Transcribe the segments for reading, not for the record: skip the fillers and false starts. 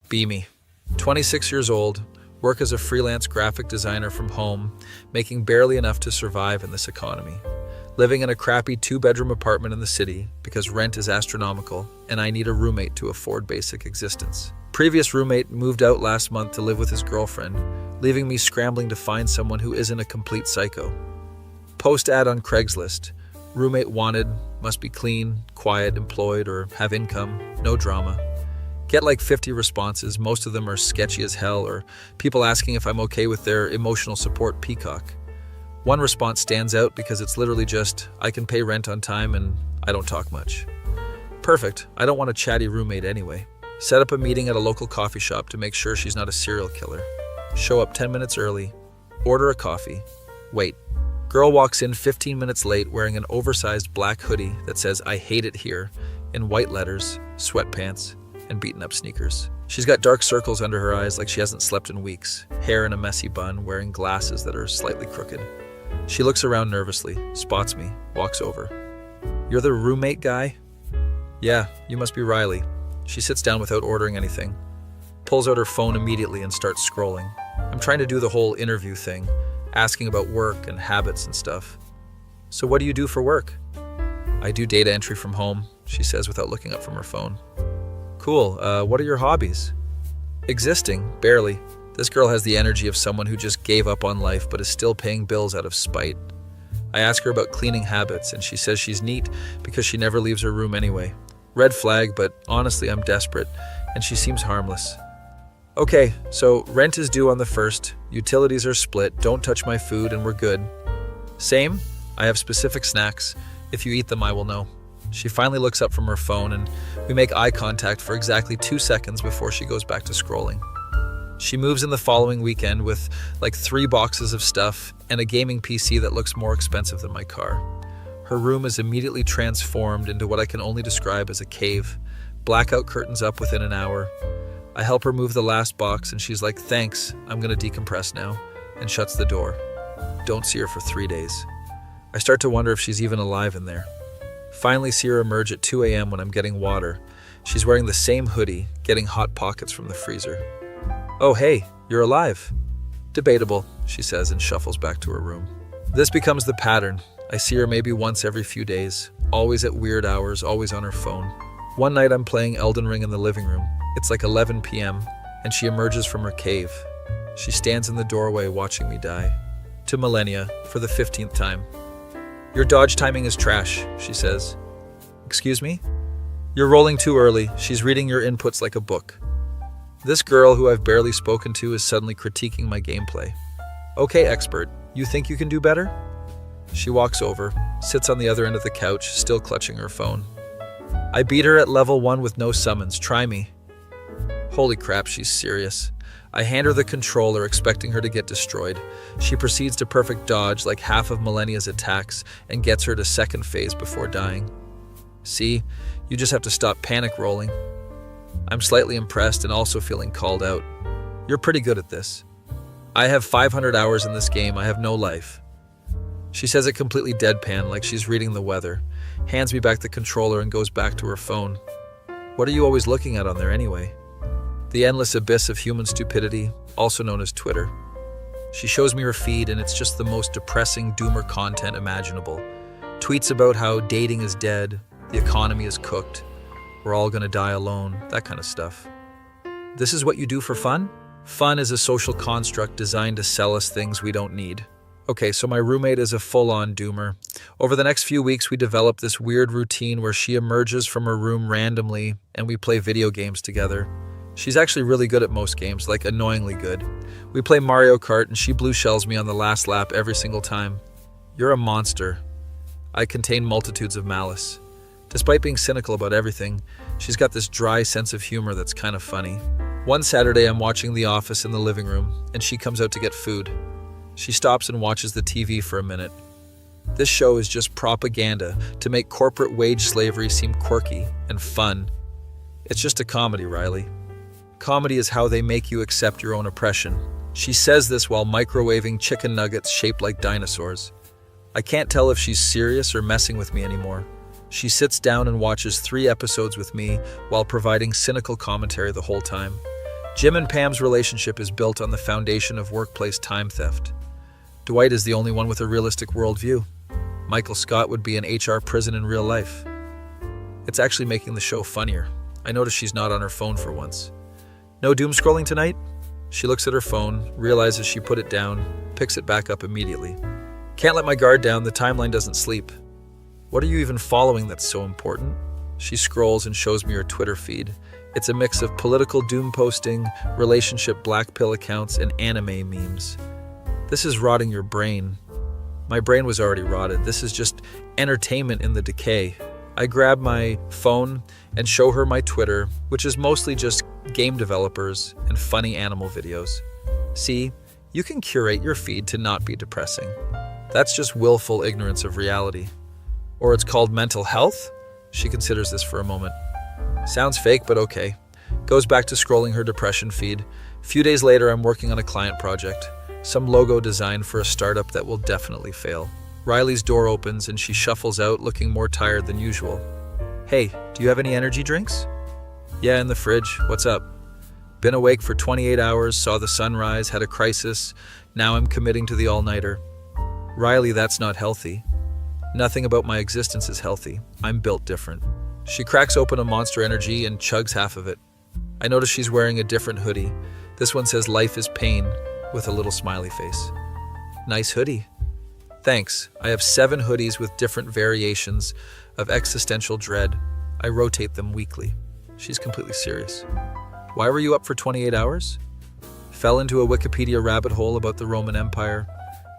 Be me. 26 years old, work as a freelance graphic designer from home, making barely enough to survive in this economy. Living in a crappy 2-bedroom apartment in the city because rent is astronomical and I need a roommate to afford basic existence. Previous roommate moved out last month to live with his girlfriend, leaving me scrambling to find someone who isn't a complete psycho. Post ad on Craigslist. Roommate wanted, must be clean, quiet, employed, or have income, no drama. Get like 50 responses, most of them are sketchy as hell, or people asking if I'm okay with their emotional support peacock. One response stands out because it's literally just, I can pay rent on time and I don't talk much. Perfect, I don't want a chatty roommate anyway. Set up a meeting at a local coffee shop to make sure she's not a serial killer. Show up 10 minutes early. Order a coffee. Wait. Girl walks in 15 minutes late wearing an oversized black hoodie that says I hate it here in white letters, sweatpants, and beaten up sneakers. She's got dark circles under her eyes like she hasn't slept in weeks, hair in a messy bun, wearing glasses that are slightly crooked. She looks around nervously, spots me, walks over. You're the roommate guy? Yeah, you must be Riley. She sits down without ordering anything, pulls out her phone immediately and starts scrolling. I'm trying to do the whole interview thing, asking about work and habits and stuff. So what do you do for work? I do data entry from home, she says without looking up from her phone. Cool, what are your hobbies? Existing, barely. This girl has the energy of someone who just gave up on life but is still paying bills out of spite. I ask her about cleaning habits and she says she's neat because she never leaves her room anyway. Red flag, but honestly I'm desperate and she seems harmless. Okay, so rent is due on the 1st, utilities are split, don't touch my food and we're good. Same? I have specific snacks. If you eat them, I will know. She finally looks up from her phone and we make eye contact for exactly 2 seconds before she goes back to scrolling. She moves in the following weekend with like 3 boxes of stuff and a gaming PC that looks more expensive than my car. Her room is immediately transformed into what I can only describe as a cave. Blackout curtains up within an hour. I help her move the last box and she's like, thanks, I'm gonna decompress now, and shuts the door. Don't see her for 3 days. I start to wonder if she's even alive in there. Finally see her emerge at 2 a.m. when I'm getting water. She's wearing the same hoodie, getting hot pockets from the freezer. Oh hey, you're alive. Debatable, she says and shuffles back to her room. This becomes the pattern. I see her maybe once every few days, always at weird hours, always on her phone. One night I'm playing Elden Ring in the living room. It's like 11 p.m. and she emerges from her cave. She stands in the doorway watching me die. To Millennia, for the 15th time. Your dodge timing is trash, she says. Excuse me? You're rolling too early. She's reading your inputs like a book. This girl who I've barely spoken to is suddenly critiquing my gameplay. Okay, expert, you think you can do better? She walks over, sits on the other end of the couch, still clutching her phone. I beat her at level 1 with no summons, try me. Holy crap, she's serious. I hand her the controller, expecting her to get destroyed. She proceeds to perfect dodge like half of Millennia's attacks and gets her to second phase before dying. See, you just have to stop panic rolling. I'm slightly impressed and also feeling called out. You're pretty good at this. I have 500 hours in this game, I have no life. She says it completely deadpan, like she's reading the weather, hands me back the controller and goes back to her phone. What are you always looking at on there anyway? The endless abyss of human stupidity, also known as Twitter. She shows me her feed and it's just the most depressing doomer content imaginable. Tweets about how dating is dead, the economy is cooked, we're all gonna die alone, that kind of stuff. This is what you do for fun? Fun is a social construct designed to sell us things we don't need. Okay, so my roommate is a full-on doomer. Over the next few weeks, we develop this weird routine where she emerges from her room randomly and we play video games together. She's actually really good at most games, like annoyingly good. We play Mario Kart and she blue shells me on the last lap every single time. You're a monster. I contain multitudes of malice. Despite being cynical about everything, she's got this dry sense of humor that's kind of funny. One Saturday, I'm watching The Office in the living room, and she comes out to get food. She stops and watches the TV for a minute. This show is just propaganda to make corporate wage slavery seem quirky and fun. It's just a comedy, Riley. Comedy is how they make you accept your own oppression. She says this while microwaving chicken nuggets shaped like dinosaurs. I can't tell if she's serious or messing with me anymore. She sits down and watches 3 episodes with me while providing cynical commentary the whole time. Jim and Pam's relationship is built on the foundation of workplace time theft. Dwight is the only one with a realistic worldview. Michael Scott would be in HR prison in real life. It's actually making the show funnier. I notice she's not on her phone for once. No doomscrolling tonight? She looks at her phone, realizes she put it down, picks it back up immediately. Can't let my guard down, the timeline doesn't sleep. What are you even following that's so important? She scrolls and shows me her Twitter feed. It's a mix of political doom posting, relationship black pill accounts, and anime memes. This is rotting your brain. My brain was already rotted. This is just entertainment in the decay. I grab my phone and show her my Twitter, which is mostly just game developers and funny animal videos. See, you can curate your feed to not be depressing. That's just willful ignorance of reality. Or it's called mental health? She considers this for a moment. Sounds fake, but okay. Goes back to scrolling her depression feed. A few days later, I'm working on a client project. Some logo design for a startup that will definitely fail. Riley's door opens and she shuffles out looking more tired than usual. Hey, do you have any energy drinks? Yeah, in the fridge. What's up? Been awake for 28 hours, saw the sunrise, had a crisis. Now I'm committing to the all-nighter. Riley, that's not healthy. Nothing about my existence is healthy. I'm built different. She cracks open a Monster Energy and chugs half of it. I notice she's wearing a different hoodie. This one says "Life is Pain" with a little smiley face. Nice hoodie. Thanks. I have 7 hoodies with different variations of existential dread. I rotate them weekly. She's completely serious. Why were you up for 28 hours? Fell into a Wikipedia rabbit hole about the Roman Empire,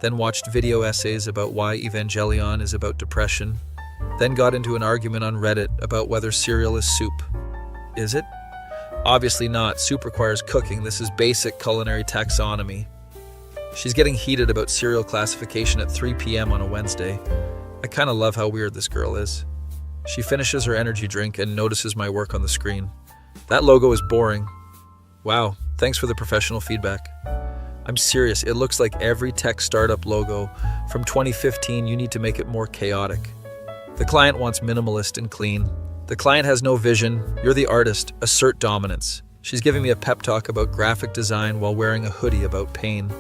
then watched video essays about why Evangelion is about depression, then got into an argument on Reddit about whether cereal is soup. Is it? Obviously not. Soup requires cooking. This is basic culinary taxonomy. She's getting heated about cereal classification at 3 p.m. on a Wednesday. I kind of love how weird this girl is. She finishes her energy drink and notices my work on the screen. That logo is boring. Wow, thanks for the professional feedback. I'm serious, it looks like every tech startup logo from 2015. You need to make it more chaotic. The client wants minimalist and clean. The client has no vision. You're the artist. Assert dominance. She's giving me a pep talk about graphic design while wearing a hoodie about pain.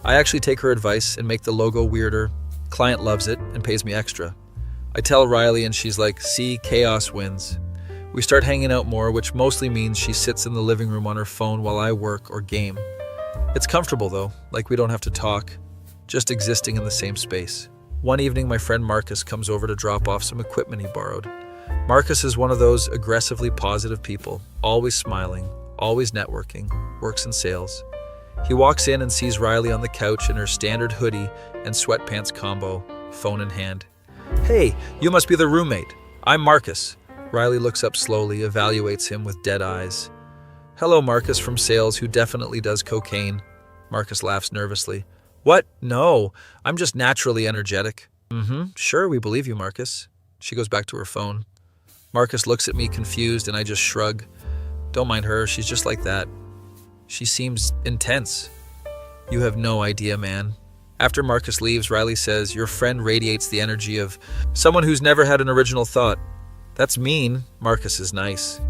I actually take her advice and make the logo weirder. Client loves it and pays me extra. I tell Riley and she's like, see, chaos wins. We start hanging out more, which mostly means she sits in the living room on her phone while I work or game. It's comfortable though, like we don't have to talk, just existing in the same space. One evening, my friend Marcus comes over to drop off some equipment he borrowed. Marcus is one of those aggressively positive people, always smiling, always networking, works in sales. He walks in and sees Riley on the couch in her standard hoodie and sweatpants combo, phone in hand. Hey, you must be the roommate. I'm Marcus. Riley looks up slowly, evaluates him with dead eyes. Hello, Marcus from sales, who definitely does cocaine. Marcus laughs nervously. What? No, I'm just naturally energetic. Sure, we believe you, Marcus. She goes back to her phone. Marcus looks at me confused and I just shrug. Don't mind her, she's just like that. She seems intense. You have no idea, man. After Marcus leaves, Riley says, your friend radiates the energy of someone who's never had an original thought. That's mean. Marcus is nice.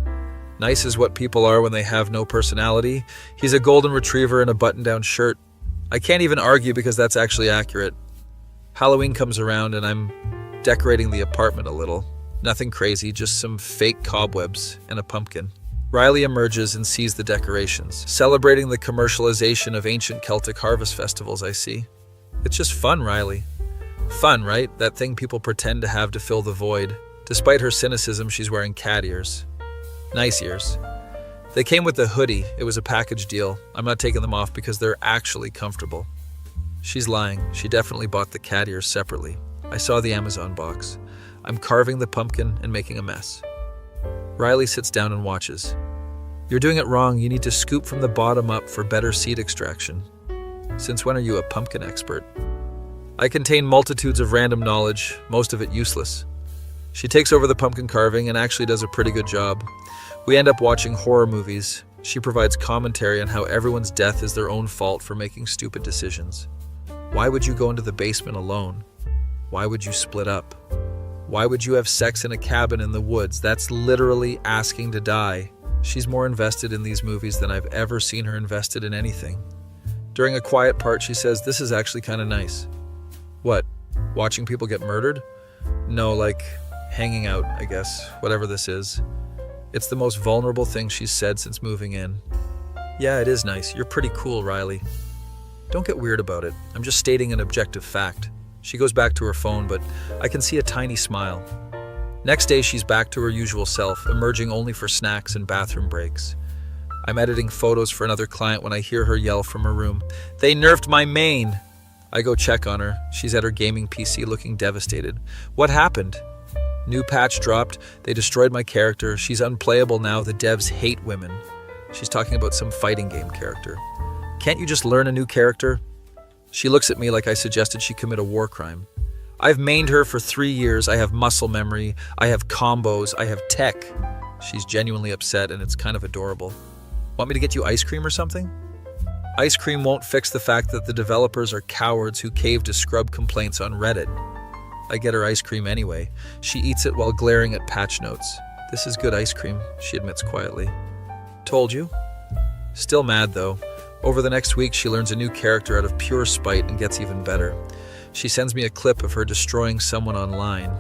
Nice is what people are when they have no personality. He's a golden retriever in a button-down shirt. I can't even argue because that's actually accurate. Halloween comes around and I'm decorating the apartment a little. Nothing crazy, just some fake cobwebs and a pumpkin. Riley emerges and sees the decorations, celebrating the commercialization of ancient Celtic harvest festivals, I see. It's just fun, Riley. Fun, right? That thing people pretend to have to fill the void. Despite her cynicism, she's wearing cat ears. Nice ears. They came with the hoodie. It was a package deal. I'm not taking them off because they're actually comfortable. She's lying. She definitely bought the cat ears separately. I saw the Amazon box. I'm carving the pumpkin and making a mess. Riley sits down and watches. You're doing it wrong. You need to scoop from the bottom up for better seed extraction. Since when are you a pumpkin expert? I contain multitudes of random knowledge, most of it useless. She takes over the pumpkin carving and actually does a pretty good job. We end up watching horror movies. She provides commentary on how everyone's death is their own fault for making stupid decisions. Why would you go into the basement alone? Why would you split up? Why would you have sex in a cabin in the woods? That's literally asking to die. She's more invested in these movies than I've ever seen her invested in anything. During a quiet part, she says, "This is actually kind of nice." What? Watching people get murdered? No, like hanging out, I guess, whatever this is. It's the most vulnerable thing she's said since moving in. Yeah, it is nice. You're pretty cool, Riley. Don't get weird about it. I'm just stating an objective fact. She goes back to her phone, but I can see a tiny smile. Next day, she's back to her usual self, emerging only for snacks and bathroom breaks. I'm editing photos for another client when I hear her yell from her room, "They nerfed my main!" I go check on her. She's at her gaming PC looking devastated. What happened? New patch dropped. They destroyed my character. She's unplayable now. The devs hate women. She's talking about some fighting game character. Can't you just learn a new character? She looks at me like I suggested she commit a war crime. I've mained her for 3 years. I have muscle memory. I have combos. I have tech. She's genuinely upset and it's kind of adorable. Want me to get you ice cream or something? Ice cream won't fix the fact that the developers are cowards who cave to scrub complaints on Reddit. I get her ice cream anyway. She eats it while glaring at patch notes. This is good ice cream, she admits quietly. Told you? Still mad though. Over the next week, she learns a new character out of pure spite and gets even better. She sends me a clip of her destroying someone online.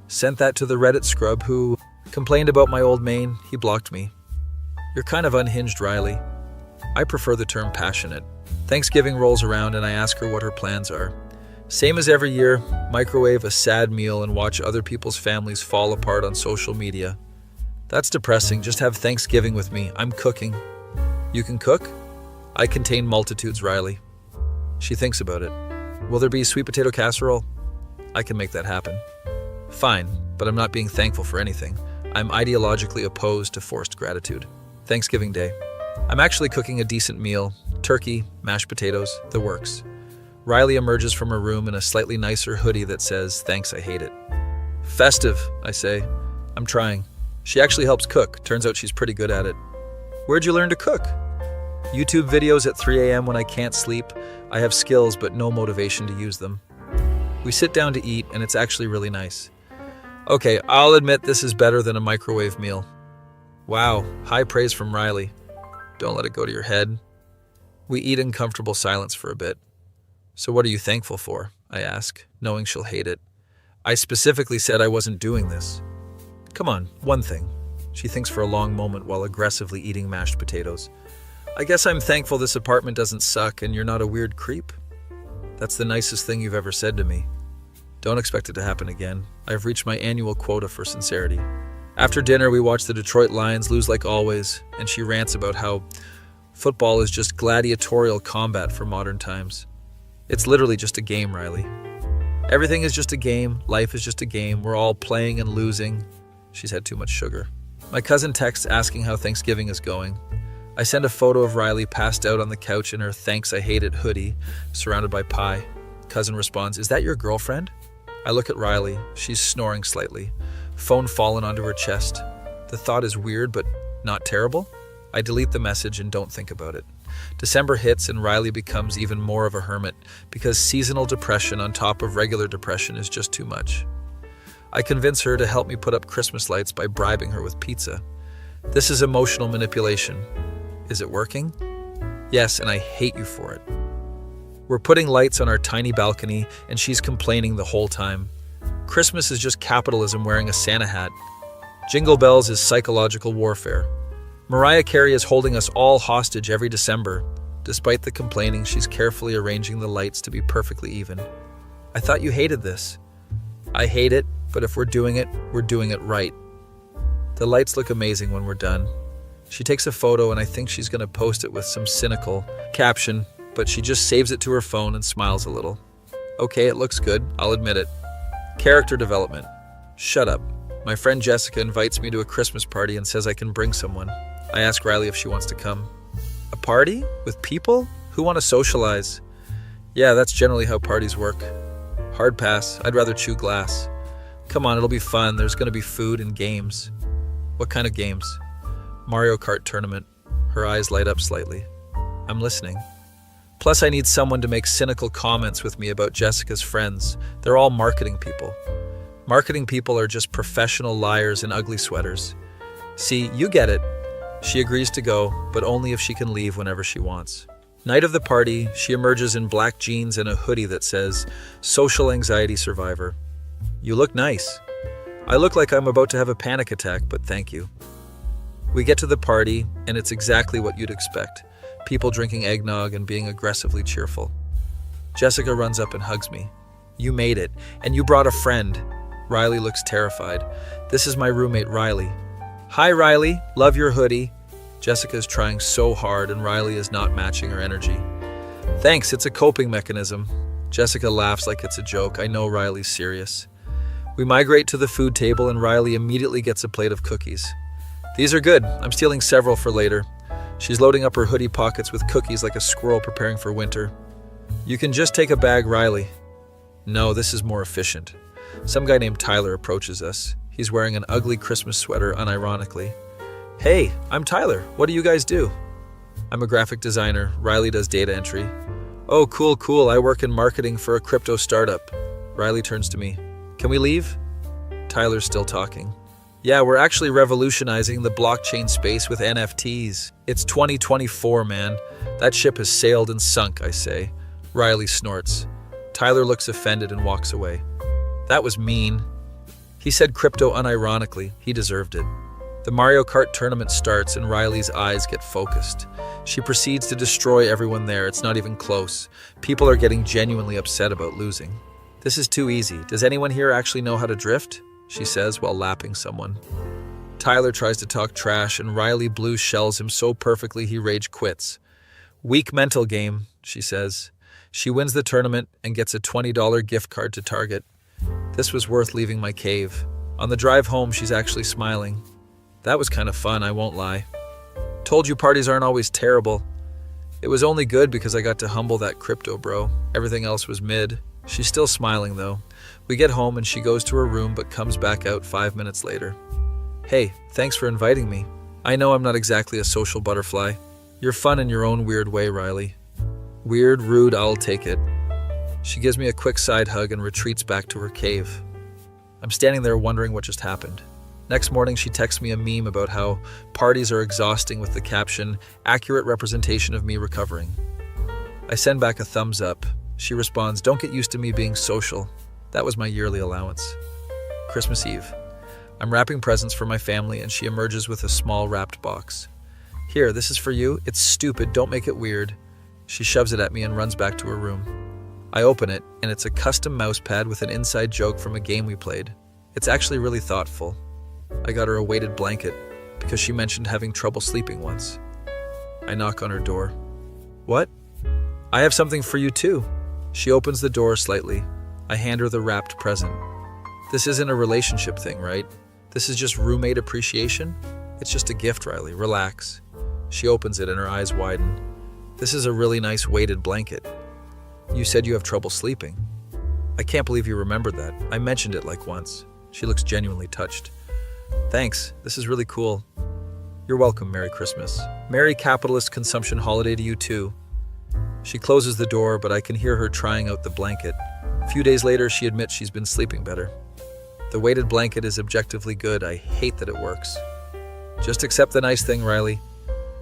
Sent that to the Reddit scrub who complained about my old main. He blocked me. You're kind of unhinged, Riley. I prefer the term passionate. Thanksgiving rolls around and I ask her what her plans are. Same as every year, microwave a sad meal and watch other people's families fall apart on social media. That's depressing. Just have Thanksgiving with me. I'm cooking. You can cook? I contain multitudes, Riley. She thinks about it. Will there be sweet potato casserole? I can make that happen. Fine, but I'm not being thankful for anything. I'm ideologically opposed to forced gratitude. Thanksgiving Day. I'm actually cooking a decent meal. Turkey, mashed potatoes, the works. Riley emerges from her room in a slightly nicer hoodie that says, "Thanks, I hate it." Festive, I say. I'm trying. She actually helps cook. Turns out she's pretty good at it. Where'd you learn to cook? YouTube videos at 3 a.m. when I can't sleep. I have skills, but no motivation to use them. We sit down to eat, and it's actually really nice. Okay, I'll admit this is better than a microwave meal. Wow, high praise from Riley. Don't let it go to your head. We eat in comfortable silence for a bit. So what are you thankful for? I ask, knowing she'll hate it. I specifically said I wasn't doing this. Come on, one thing. She thinks for a long moment while aggressively eating mashed potatoes. I guess I'm thankful this apartment doesn't suck and you're not a weird creep. That's the nicest thing you've ever said to me. Don't expect it to happen again. I've reached my annual quota for sincerity. After dinner, we watch the Detroit Lions lose like always, and she rants about how football is just gladiatorial combat for modern times. It's literally just a game, Riley. Everything is just a game. Life is just a game. We're all playing and losing. She's had too much sugar. My cousin texts asking how Thanksgiving is going. I send a photo of Riley passed out on the couch in her "Thanks, I hate it" hoodie, surrounded by pie. Cousin responds, "Is that your girlfriend?" I look at Riley. She's snoring slightly. Phone fallen onto her chest. The thought is weird, but not terrible. I delete the message and don't think about it. December hits and Riley becomes even more of a hermit because seasonal depression on top of regular depression is just too much. I convince her to help me put up Christmas lights by bribing her with pizza. This is emotional manipulation. Is it working? Yes, and I hate you for it. We're putting lights on our tiny balcony and she's complaining the whole time. Christmas is just capitalism wearing a Santa hat. Jingle bells is psychological warfare. Mariah Carey is holding us all hostage every December. Despite the complaining, she's carefully arranging the lights to be perfectly even. I thought you hated this. I hate it, but if we're doing it right. The lights look amazing when we're done. She takes a photo and I think she's going to post it with some cynical caption, but she just saves it to her phone and smiles a little. Okay, it looks good. I'll admit it. Character development. Shut up. My friend Jessica invites me to a Christmas party and says I can bring someone. I ask Riley if she wants to come. A party? With people? Who want to socialize? Yeah, that's generally how parties work. Hard pass. I'd rather chew glass. Come on, it'll be fun. There's going to be food and games. What kind of games? Mario Kart tournament. Her eyes light up slightly. I'm listening. Plus, I need someone to make cynical comments with me about Jessica's friends. They're all marketing people. Marketing people are just professional liars in ugly sweaters. See, you get it. She agrees to go, but only if she can leave whenever she wants. Night of the party, she emerges in black jeans and a hoodie that says, "Social Anxiety Survivor." "You look nice." "I look like I'm about to have a panic attack, but thank you." We get to the party, and it's exactly what you'd expect. People drinking eggnog and being aggressively cheerful. Jessica runs up and hugs me. "You made it, and you brought a friend." Riley looks terrified. "This is my roommate, Riley." "Hi, Riley. Love your hoodie." Jessica is trying so hard, and Riley is not matching her energy. "Thanks, it's a coping mechanism." Jessica laughs like it's a joke. I know Riley's serious. We migrate to the food table, and Riley immediately gets a plate of cookies. "These are good. I'm stealing several for later." She's loading up her hoodie pockets with cookies like a squirrel preparing for winter. "You can just take a bag, Riley." "No, this is more efficient." Some guy named Tyler approaches us. He's wearing an ugly Christmas sweater unironically. "Hey, I'm Tyler. What do you guys do?" "I'm a graphic designer. Riley does data entry." "Oh, cool. I work in marketing for a crypto startup." Riley turns to me. "Can we leave?" Tyler's still talking. "Yeah, we're actually revolutionizing the blockchain space with NFTs. It's 2024, man. That ship has sailed and sunk," I say. Riley snorts. Tyler looks offended and walks away. "That was mean." He said crypto unironically. He deserved it. The Mario Kart tournament starts and Riley's eyes get focused. She proceeds to destroy everyone there. It's not even close. People are getting genuinely upset about losing. "This is too easy. Does anyone here actually know how to drift?" she says while lapping someone. Tyler tries to talk trash and Riley blue shells him so perfectly he rage quits. "Weak mental game," she says. She wins the tournament and gets a $20 gift card to Target. This was worth leaving my cave. On the drive home, she's actually smiling. "That was kind of fun, I won't lie." "Told you parties aren't always terrible." "It was only good because I got to humble that crypto bro. Everything else was mid." She's still smiling though. We get home and she goes to her room but comes back out 5 minutes later. "Hey, thanks for inviting me. I know I'm not exactly a social butterfly. You're fun in your own weird way, Riley." "Weird, rude, I'll take it." She gives me a quick side hug and retreats back to her cave. I'm standing there wondering what just happened. Next morning, she texts me a meme about how parties are exhausting with the caption, "Accurate representation of me recovering." I send back a thumbs up. She responds, "Don't get used to me being social." That was my yearly allowance. Christmas Eve. I'm wrapping presents for my family and she emerges with a small wrapped box. "Here, this is for you. It's stupid. Don't make it weird." She shoves it at me and runs back to her room. I open it and it's a custom mouse pad with an inside joke from a game we played. It's actually really thoughtful. I got her a weighted blanket because she mentioned having trouble sleeping once. I knock on her door. "What?" "I have something for you too." She opens the door slightly. I hand her the wrapped present. "This isn't a relationship thing, right? This is just roommate appreciation? It's just a gift, Riley. Relax." She opens it and her eyes widen. "This is a really nice weighted blanket. You said you have trouble sleeping." "I can't believe you remembered that. I mentioned it like once." She looks genuinely touched. "Thanks. This is really cool." "You're welcome. Merry Christmas." "Merry capitalist consumption holiday to you too." She closes the door, but I can hear her trying out the blanket. A few days later, she admits she's been sleeping better. "The weighted blanket is objectively good. I hate that it works." "Just accept the nice thing, Riley."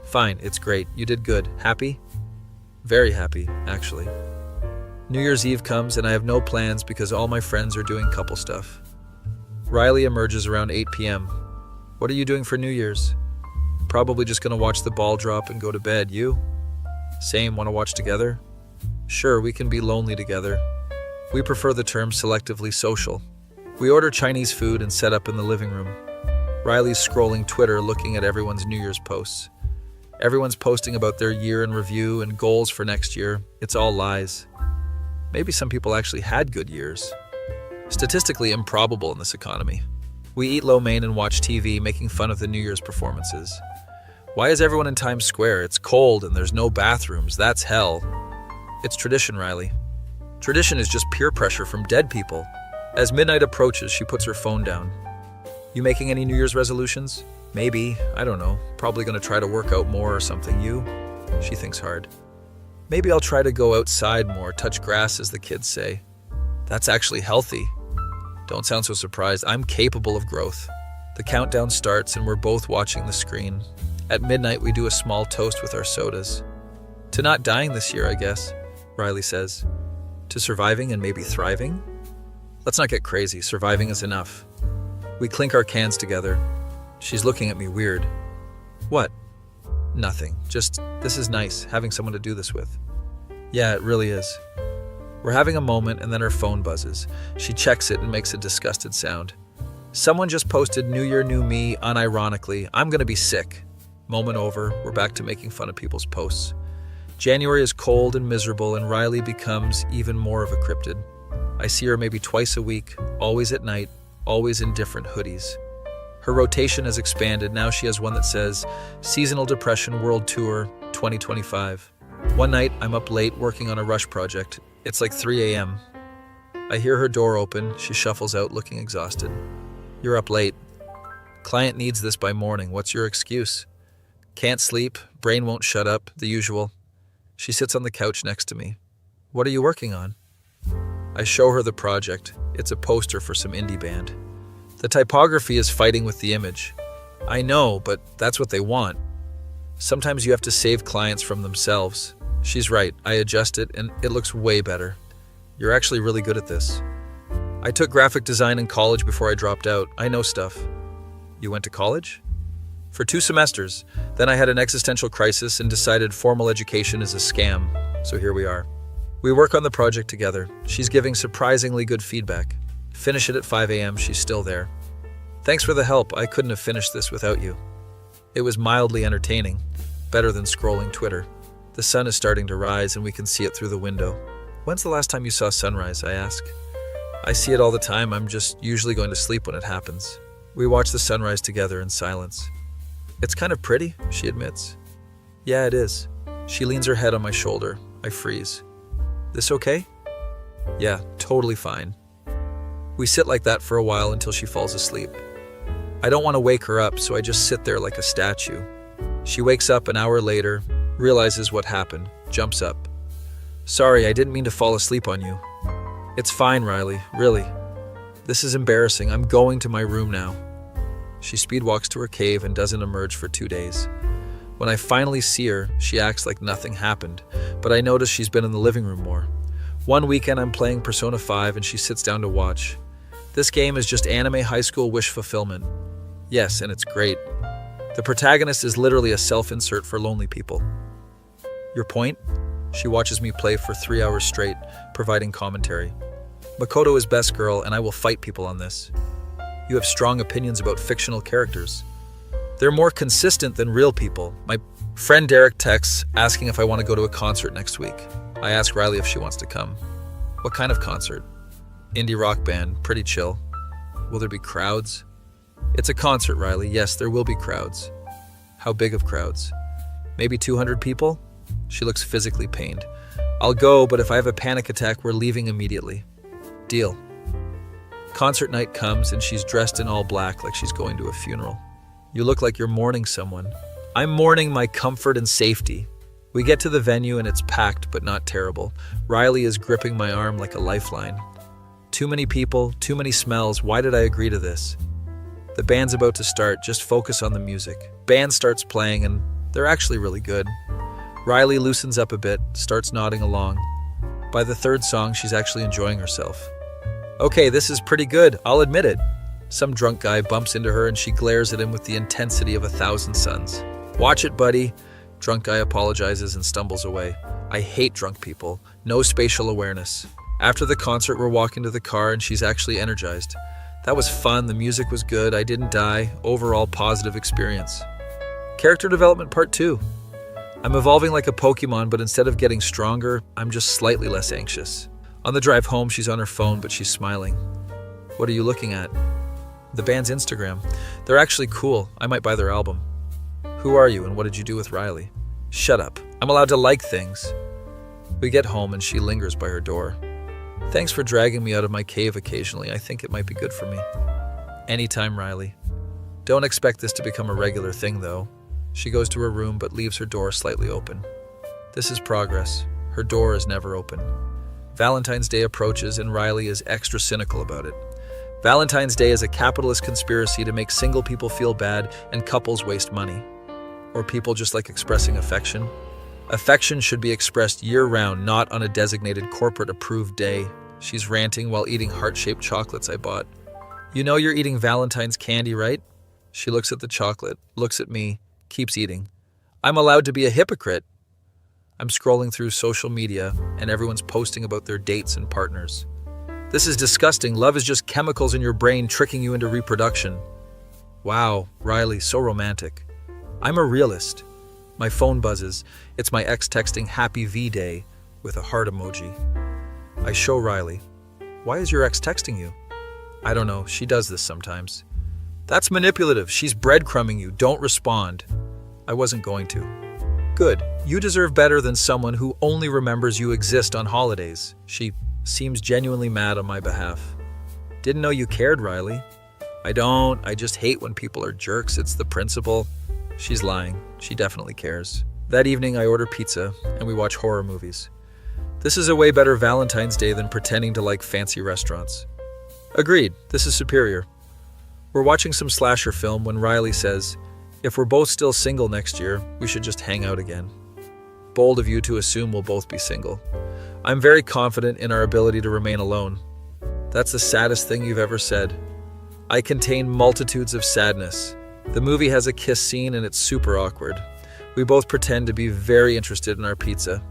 "Fine, it's great. You did good. Happy?" "Very happy, actually." New Year's Eve comes and I have no plans because all my friends are doing couple stuff. Riley emerges around 8 p.m. "What are you doing for New Year's?" "Probably just gonna watch the ball drop and go to bed. You?" "Same. Want to watch together?" "Sure, we can be lonely together." We prefer the term selectively social. We order Chinese food and set up in the living room. Riley's scrolling Twitter looking at everyone's New Year's posts. Everyone's posting about their year in review and goals for next year. It's all lies. Maybe some people actually had good years. Statistically improbable in this economy. We eat lo mein and watch TV, making fun of the New Year's performances. Why is everyone in Times Square? It's cold and there's no bathrooms. That's hell. It's tradition, Riley. Tradition is just peer pressure from dead people. As midnight approaches, she puts her phone down. "You making any New Year's resolutions?" "Maybe. I don't know. Probably gonna try to work out more or something. You?" She thinks hard. "Maybe I'll try to go outside more, touch grass, as the kids say." "That's actually healthy." Don't sound so surprised. I'm capable of growth. The countdown starts and we're both watching the screen. At midnight, we do a small toast with our sodas. To not dying this year, I guess, Riley says. To surviving and maybe thriving? Let's not get crazy. Surviving is enough. We clink our cans together. She's looking at me weird. What? Nothing. Just, this is nice, having someone to do this with. Yeah, it really is. We're having a moment and then her phone buzzes. She checks it and makes a disgusted sound. Someone just posted New Year, New Me, unironically. I'm gonna be sick. Moment over, we're back to making fun of people's posts. January is cold and miserable and Riley becomes even more of a cryptid. I see her maybe twice a week, always at night, always in different hoodies. Her rotation has expanded. Now she has one that says, Seasonal Depression World Tour 2025. One night, I'm up late working on a rush project. It's like 3 a.m. I hear her door open. She shuffles out looking exhausted. You're up late. Client needs this by morning. What's your excuse? Can't sleep. Brain won't shut up. The usual. She sits on the couch next to me. What are you working on? I show her the project. It's a poster for some indie band. The typography is fighting with the image. I know, but that's what they want. Sometimes you have to save clients from themselves. She's right. I adjust it and it looks way better. You're actually really good at this. I took graphic design in college before I dropped out. I know stuff. You went to college? For 2 semesters. Then I had an existential crisis and decided formal education is a scam. So here we are. We work on the project together. She's giving surprisingly good feedback. Finish it at 5 a.m. She's still there. Thanks for the help. I couldn't have finished this without you. It was mildly entertaining. Better than scrolling Twitter. The sun is starting to rise and we can see it through the window. When's the last time you saw sunrise? I ask. I see it all the time. I'm just usually going to sleep when it happens. We watch the sunrise together in silence. It's kind of pretty, she admits. Yeah, it is. She leans her head on my shoulder. I freeze. This okay? Yeah, totally fine. We sit like that for a while until she falls asleep. I don't want to wake her up, so I just sit there like a statue. She wakes up an hour later, realizes what happened, jumps up. Sorry, I didn't mean to fall asleep on you. It's fine, Riley, really. This is embarrassing. I'm going to my room now. She speed walks to her cave and doesn't emerge for 2 days. When I finally see her, she acts like nothing happened, but I notice she's been in the living room more. One weekend I'm playing Persona 5 and she sits down to watch. This game is just anime high school wish fulfillment. Yes, and it's great. The protagonist is literally a self-insert for lonely people. Your point? She watches me play for 3 hours straight, providing commentary. Makoto is best girl, and I will fight people on this. You have strong opinions about fictional characters. They're more consistent than real people. My friend Derek texts asking if I want to go to a concert next week. I ask Riley if she wants to come. What kind of concert? Indie rock band, pretty chill. Will there be crowds? It's a concert, Riley. Yes, there will be crowds. How big of crowds? Maybe 200 people? She looks physically pained. I'll go, but if I have a panic attack, we're leaving immediately. Deal. Concert night comes and she's dressed in all black like she's going to a funeral. You look like you're mourning someone. I'm mourning my comfort and safety. We get to the venue and it's packed but not terrible. Riley is gripping my arm like a lifeline. Too many people, too many smells. Why did I agree to this? The band's about to start. Just focus on the music. Band starts playing and they're actually really good. Riley loosens up a bit, starts nodding along. By the 3rd song, she's actually enjoying herself. Okay, this is pretty good. I'll admit it. Some drunk guy bumps into her and she glares at him with the intensity of 1,000 suns. Watch it, buddy. Drunk guy apologizes and stumbles away. I hate drunk people. No spatial awareness. After the concert, we're walking to the car and she's actually energized. That was fun. The music was good. I didn't die. Overall positive experience. Character development part 2. I'm evolving like a Pokemon, but instead of getting stronger, I'm just slightly less anxious. On the drive home, she's on her phone, but she's smiling. What are you looking at? The band's Instagram. They're actually cool. I might buy their album. Who are you and what did you do with Riley? Shut up. I'm allowed to like things. We get home and she lingers by her door. Thanks for dragging me out of my cave occasionally. I think it might be good for me. Anytime, Riley. Don't expect this to become a regular thing, though. She goes to her room but leaves her door slightly open. This is progress. Her door is never open. Valentine's Day approaches and Riley is extra cynical about it. Valentine's Day is a capitalist conspiracy to make single people feel bad and couples waste money. Or people just like expressing affection? Affection should be expressed year-round, not on a designated corporate-approved day. She's ranting while eating heart-shaped chocolates I bought. You know you're eating Valentine's candy, right? She looks at the chocolate, looks at me, keeps eating. I'm allowed to be a hypocrite. I'm scrolling through social media, and everyone's posting about their dates and partners. This is disgusting. Love is just chemicals in your brain tricking you into reproduction. Wow, Riley, so romantic. I'm a realist. My phone buzzes. It's my ex texting Happy V-Day with a heart emoji. I show Riley. Why is your ex texting you? I don't know. She does this sometimes. That's manipulative. She's breadcrumbing you. Don't respond. I wasn't going to. Good. You deserve better than someone who only remembers you exist on holidays. She seems genuinely mad on my behalf. Didn't know you cared, Riley. I don't. I just hate when people are jerks. It's the principle. She's lying. She definitely cares. That evening, I order pizza, and we watch horror movies. This is a way better Valentine's Day than pretending to like fancy restaurants. Agreed. This is superior. We're watching some slasher film when Riley says, if we're both still single next year, we should just hang out again. Bold of you to assume we'll both be single. I'm very confident in our ability to remain alone. That's the saddest thing you've ever said. I contain multitudes of sadness. The movie has a kiss scene and it's super awkward. We both pretend to be very interested in our pizza.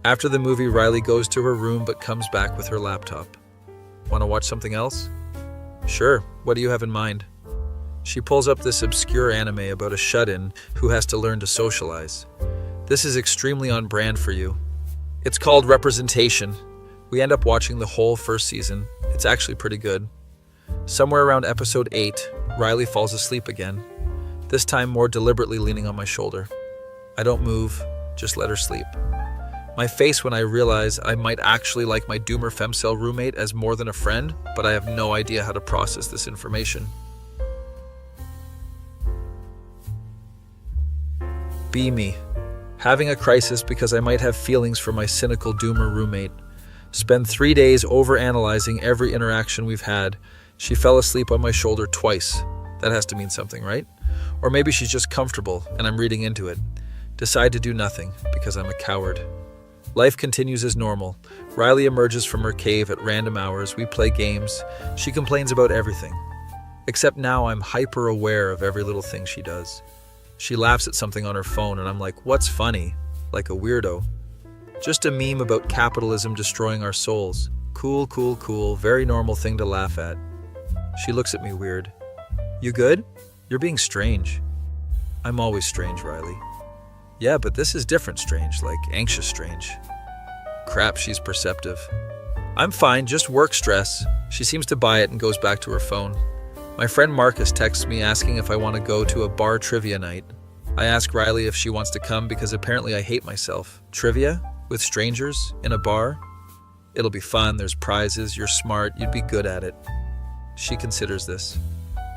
After the movie, Riley goes to her room but comes back with her laptop. Want to watch something else? Sure. What do you have in mind? She pulls up this obscure anime about a shut-in who has to learn to socialize. This is extremely on brand for you. It's called Representation. We end up watching the whole first season. It's actually pretty good. Somewhere around episode 8, Riley falls asleep again, this time more deliberately leaning on my shoulder. I don't move, just let her sleep. My face when I realize I might actually like my doomer Femcel roommate as more than a friend, but I have no idea how to process this information. Be me. Having a crisis because I might have feelings for my cynical doomer roommate. Spend 3 days overanalyzing every interaction we've had. She fell asleep on my shoulder twice. That has to mean something, right? Or maybe she's just comfortable and I'm reading into it. Decide to do nothing because I'm a coward. Life continues as normal. Riley emerges from her cave at random hours. We play games. She complains about everything. Except now I'm hyper aware of every little thing she does. She laughs at something on her phone and I'm like, what's funny? Like a weirdo. Just a meme about capitalism destroying our souls. Cool, cool, cool. Very normal thing to laugh at. She looks at me weird. You good? You're being strange. I'm always strange, Riley. Yeah, but this is different strange, like anxious strange. Crap, she's perceptive. I'm fine, just work stress. She seems to buy it and goes back to her phone. My friend Marcus texts me asking if I want to go to a bar trivia night. I ask Riley if she wants to come because apparently I hate myself. Trivia? With strangers? In a bar? It'll be fun, there's prizes, you're smart, you'd be good at it. She considers this.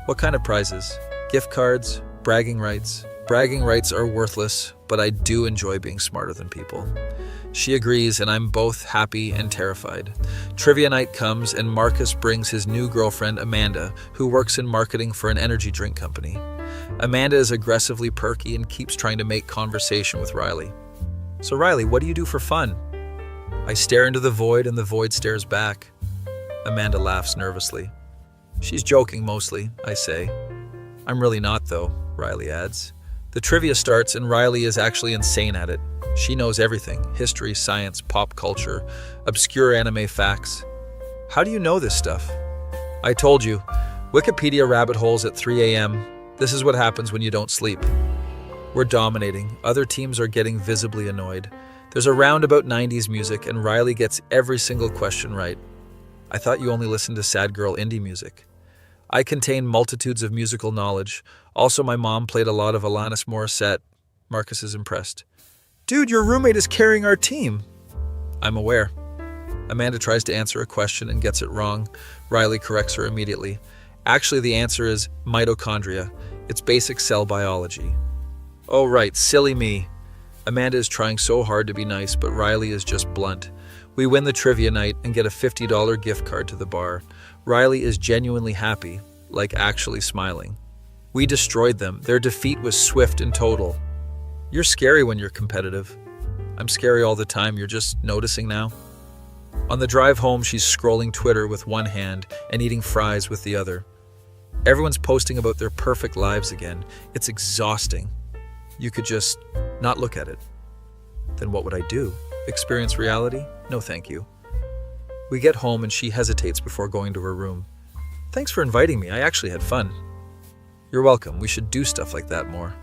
What kind of prizes? Gift cards? Bragging rights? Bragging rights are worthless, but I do enjoy being smarter than people. She agrees, and I'm both happy and terrified. Trivia night comes, and Marcus brings his new girlfriend, Amanda, who works in marketing for an energy drink company. Amanda is aggressively perky and keeps trying to make conversation with Riley. So Riley, what do you do for fun? I stare into the void, and the void stares back. Amanda laughs nervously. She's joking mostly, I say. I'm really not, though, Riley adds. The trivia starts, and Riley is actually insane at it. She knows everything: history, science, pop culture, obscure anime facts. How do you know this stuff? I told you. Wikipedia rabbit holes at 3 a.m. This is what happens when you don't sleep. We're dominating. Other teams are getting visibly annoyed. There's a round about 90s music, and Riley gets every single question right. I thought you only listened to sad girl indie music. I contain multitudes of musical knowledge. Also, my mom played a lot of Alanis Morissette. Marcus is impressed. Dude, your roommate is carrying our team. I'm aware. Amanda tries to answer a question and gets it wrong. Riley corrects her immediately. Actually, the answer is mitochondria. It's basic cell biology. Oh, right, silly me. Amanda is trying so hard to be nice, but Riley is just blunt. We win the trivia night and get a $50 gift card to the bar. Riley is genuinely happy, like actually smiling. We destroyed them. Their defeat was swift and total. You're scary when you're competitive. I'm scary all the time, you're just noticing now. On the drive home, she's scrolling Twitter with one hand and eating fries with the other. Everyone's posting about their perfect lives again. It's exhausting. You could just not look at it. Then what would I do? Experience reality? No, thank you. We get home and she hesitates before going to her room. Thanks for inviting me. I actually had fun. You're welcome. We should do stuff like that more.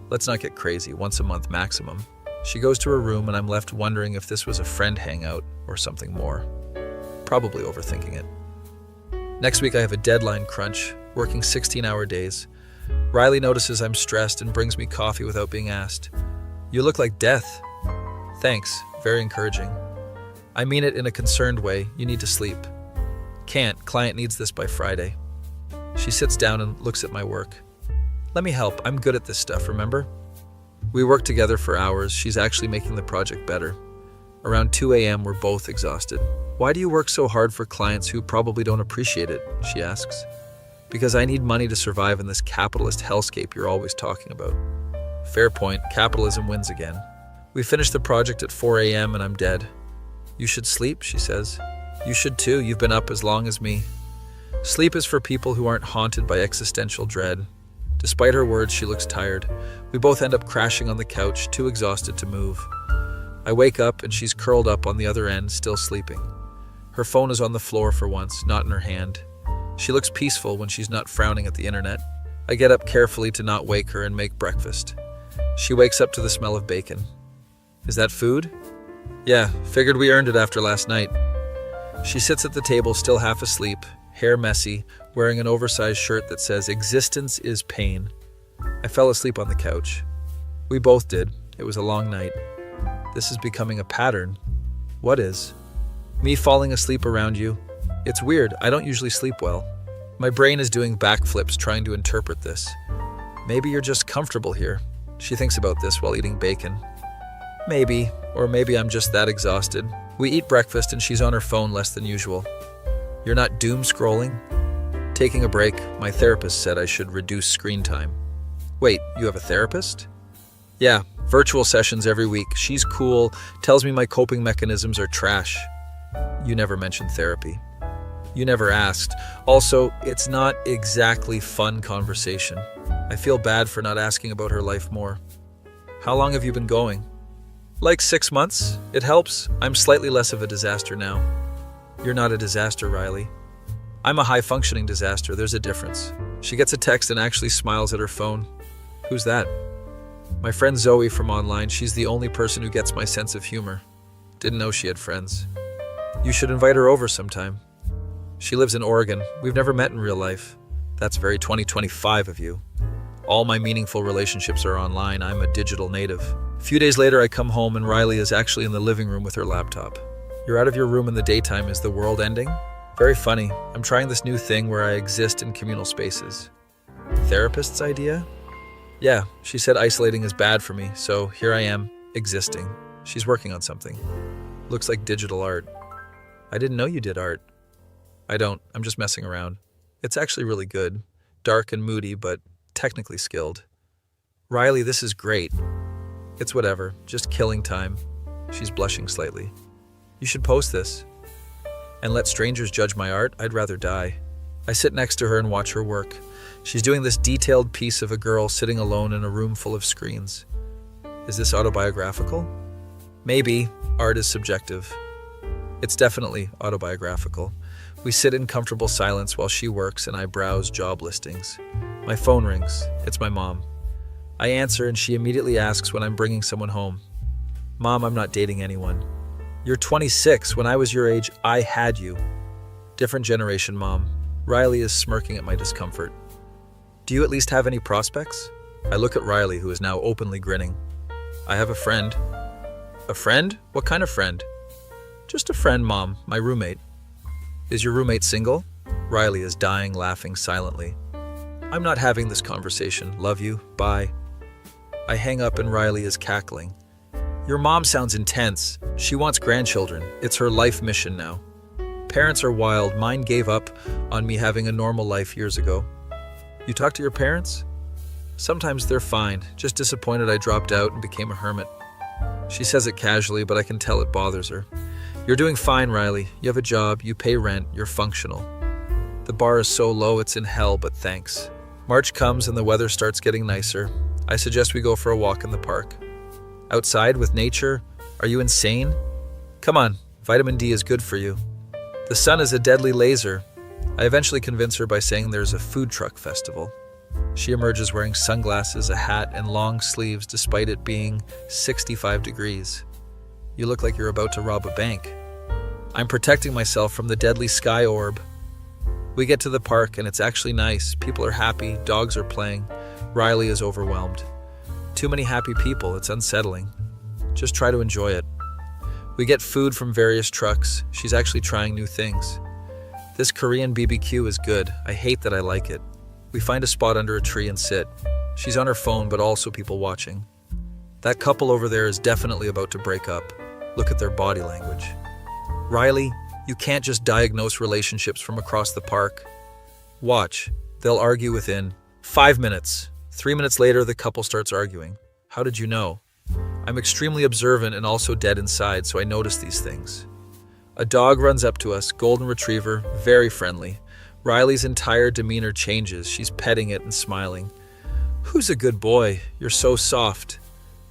Let's not get crazy. Once a month maximum. She goes to her room and I'm left wondering if this was a friend hangout or something more. Probably overthinking it. Next week I have a deadline crunch, working 16-hour days. Riley notices I'm stressed and brings me coffee without being asked. You look like death. Thanks. Very encouraging. I mean it in a concerned way. You need to sleep. Can't. Client needs this by Friday. She sits down and looks at my work. Let me help. I'm good at this stuff, remember? We work together for hours. She's actually making the project better. Around 2 a.m., we're both exhausted. Why do you work so hard for clients who probably don't appreciate it? She asks. Because I need money to survive in this capitalist hellscape you're always talking about. Fair point. Capitalism wins again. We finish the project at 4 a.m. and I'm dead. You should sleep, she says. You should too. You've been up as long as me. Sleep is for people who aren't haunted by existential dread. Despite her words, she looks tired. We both end up crashing on the couch, too exhausted to move. I wake up and she's curled up on the other end, still sleeping. Her phone is on the floor for once, not in her hand. She looks peaceful when she's not frowning at the internet. I get up carefully to not wake her and make breakfast. She wakes up to the smell of bacon. Is that food? Yeah, figured we earned it after last night. She sits at the table, still half asleep, hair messy, wearing an oversized shirt that says, "Existence is pain." I fell asleep on the couch. We both did. It was a long night. This is becoming a pattern. What is? Me falling asleep around you. It's weird. I don't usually sleep well. My brain is doing backflips trying to interpret this. Maybe you're just comfortable here. She thinks about this while eating bacon. Maybe, or maybe I'm just that exhausted. We eat breakfast and she's on her phone less than usual. You're not doom scrolling? Taking a break, my therapist said I should reduce screen time. Wait, you have a therapist? Yeah, virtual sessions every week. She's cool, tells me my coping mechanisms are trash. You never mentioned therapy. You never asked. Also, it's not exactly fun conversation. I feel bad for not asking about her life more. How long have you been going? Like 6 months. It helps. I'm slightly less of a disaster now. You're not a disaster, Riley. I'm a high-functioning disaster. There's a difference. She gets a text and actually smiles at her phone. Who's that? My friend Zoe from online. She's the only person who gets my sense of humor. Didn't know she had friends. You should invite her over sometime. She lives in Oregon. We've never met in real life. That's very 2025 of you. All my meaningful relationships are online. I'm a digital native. A few days later, I come home and Riley is actually in the living room with her laptop. You're out of your room in the daytime. Is the world ending? Very funny. I'm trying this new thing where I exist in communal spaces. Therapist's idea? Yeah, she said isolating is bad for me, so here I am, existing. She's working on something. Looks like digital art. I didn't know you did art. I don't. I'm just messing around. It's actually really good. Dark and moody, but technically skilled. Riley, this is great. It's whatever, just killing time. She's blushing slightly. You should post this. And let strangers judge my art? I'd rather die. I sit next to her and watch her work. She's doing this detailed piece of a girl sitting alone in a room full of screens. Is this autobiographical? Maybe. Art is subjective. It's definitely autobiographical. We sit in comfortable silence while she works and I browse job listings. My phone rings. It's my mom. I answer and she immediately asks when I'm bringing someone home. Mom, I'm not dating anyone. You're 26. When I was your age, I had you. Different generation, Mom. Riley is smirking at my discomfort. Do you at least have any prospects? I look at Riley, who is now openly grinning. I have a friend. A friend? What kind of friend? Just a friend, Mom. My roommate. Is your roommate single? Riley is dying laughing silently. I'm not having this conversation. Love you. Bye. I hang up and Riley is cackling. Your mom sounds intense. She wants grandchildren. It's her life mission now. Parents are wild. Mine gave up on me having a normal life years ago. You talk to your parents? Sometimes they're fine, just disappointed I dropped out and became a hermit. She says it casually, but I can tell it bothers her. You're doing fine, Riley. You have a job, you pay rent, you're functional. The bar is so low it's in hell, but thanks. March comes and the weather starts getting nicer. I suggest we go for a walk in the park. Outside with nature? Are you insane? Come on, vitamin D is good for you. The sun is a deadly laser. I eventually convince her by saying there's a food truck festival. She emerges wearing sunglasses, a hat, and long sleeves despite it being 65 degrees. You look like you're about to rob a bank. I'm protecting myself from the deadly sky orb. We get to the park and it's actually nice. People are happy, dogs are playing. Riley is overwhelmed. Too many happy people, it's unsettling. Just try to enjoy it. We get food from various trucks. She's actually trying new things. This Korean BBQ is good. I hate that I like it. We find a spot under a tree and sit. She's on her phone, but also people watching. That couple over there is definitely about to break up. Look at their body language. Riley, you can't just diagnose relationships from across the park. Watch. They'll argue within 5 minutes. 3 minutes later, the couple starts arguing. How did you know? I'm extremely observant and also dead inside, so I notice these things. A dog runs up to us, golden retriever, very friendly. Riley's entire demeanor changes. She's petting it and smiling. Who's a good boy? You're so soft.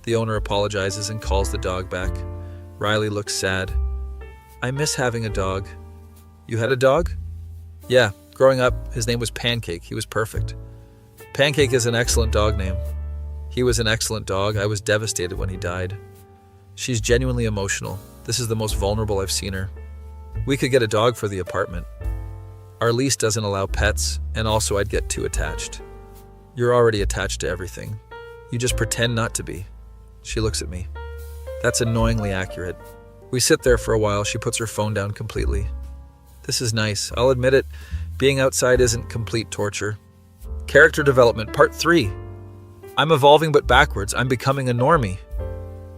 The owner apologizes and calls the dog back. Riley looks sad. I miss having a dog. You had a dog? Yeah, growing up, his name was Pancake. He was perfect. Pancake is an excellent dog name. He was an excellent dog. I was devastated when he died. She's genuinely emotional. This is the most vulnerable I've seen her. We could get a dog for the apartment. Our lease doesn't allow pets, and also I'd get too attached. You're already attached to everything. You just pretend not to be. She looks at me. That's annoyingly accurate. We sit there for a while. She puts her phone down completely. This is nice. I'll admit it. Being outside isn't complete torture. Character development, part 3. I'm evolving but backwards. I'm becoming a normie.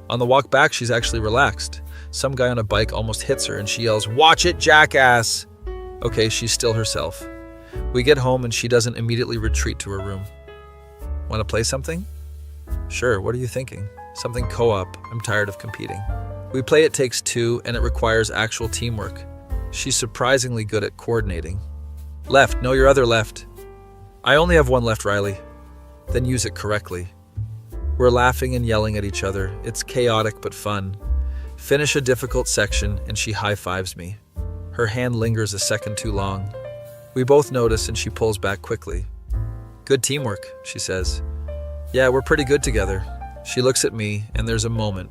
On the walk back, she's actually relaxed. Some guy on a bike almost hits her and she yells, "Watch it, jackass!" Okay, she's still herself. We get home and she doesn't immediately retreat to her room. Want to play something? Sure, what are you thinking? Something co-op. I'm tired of competing. We play It Takes Two and it requires actual teamwork. She's surprisingly good at coordinating. Left, no, your other left. I only have one left, Riley. Then use it correctly. We're laughing and yelling at each other. It's chaotic but fun. Finish a difficult section and she high-fives me. Her hand lingers a second too long. We both notice and she pulls back quickly. Good teamwork, she says. Yeah, we're pretty good together. She looks at me and there's a moment.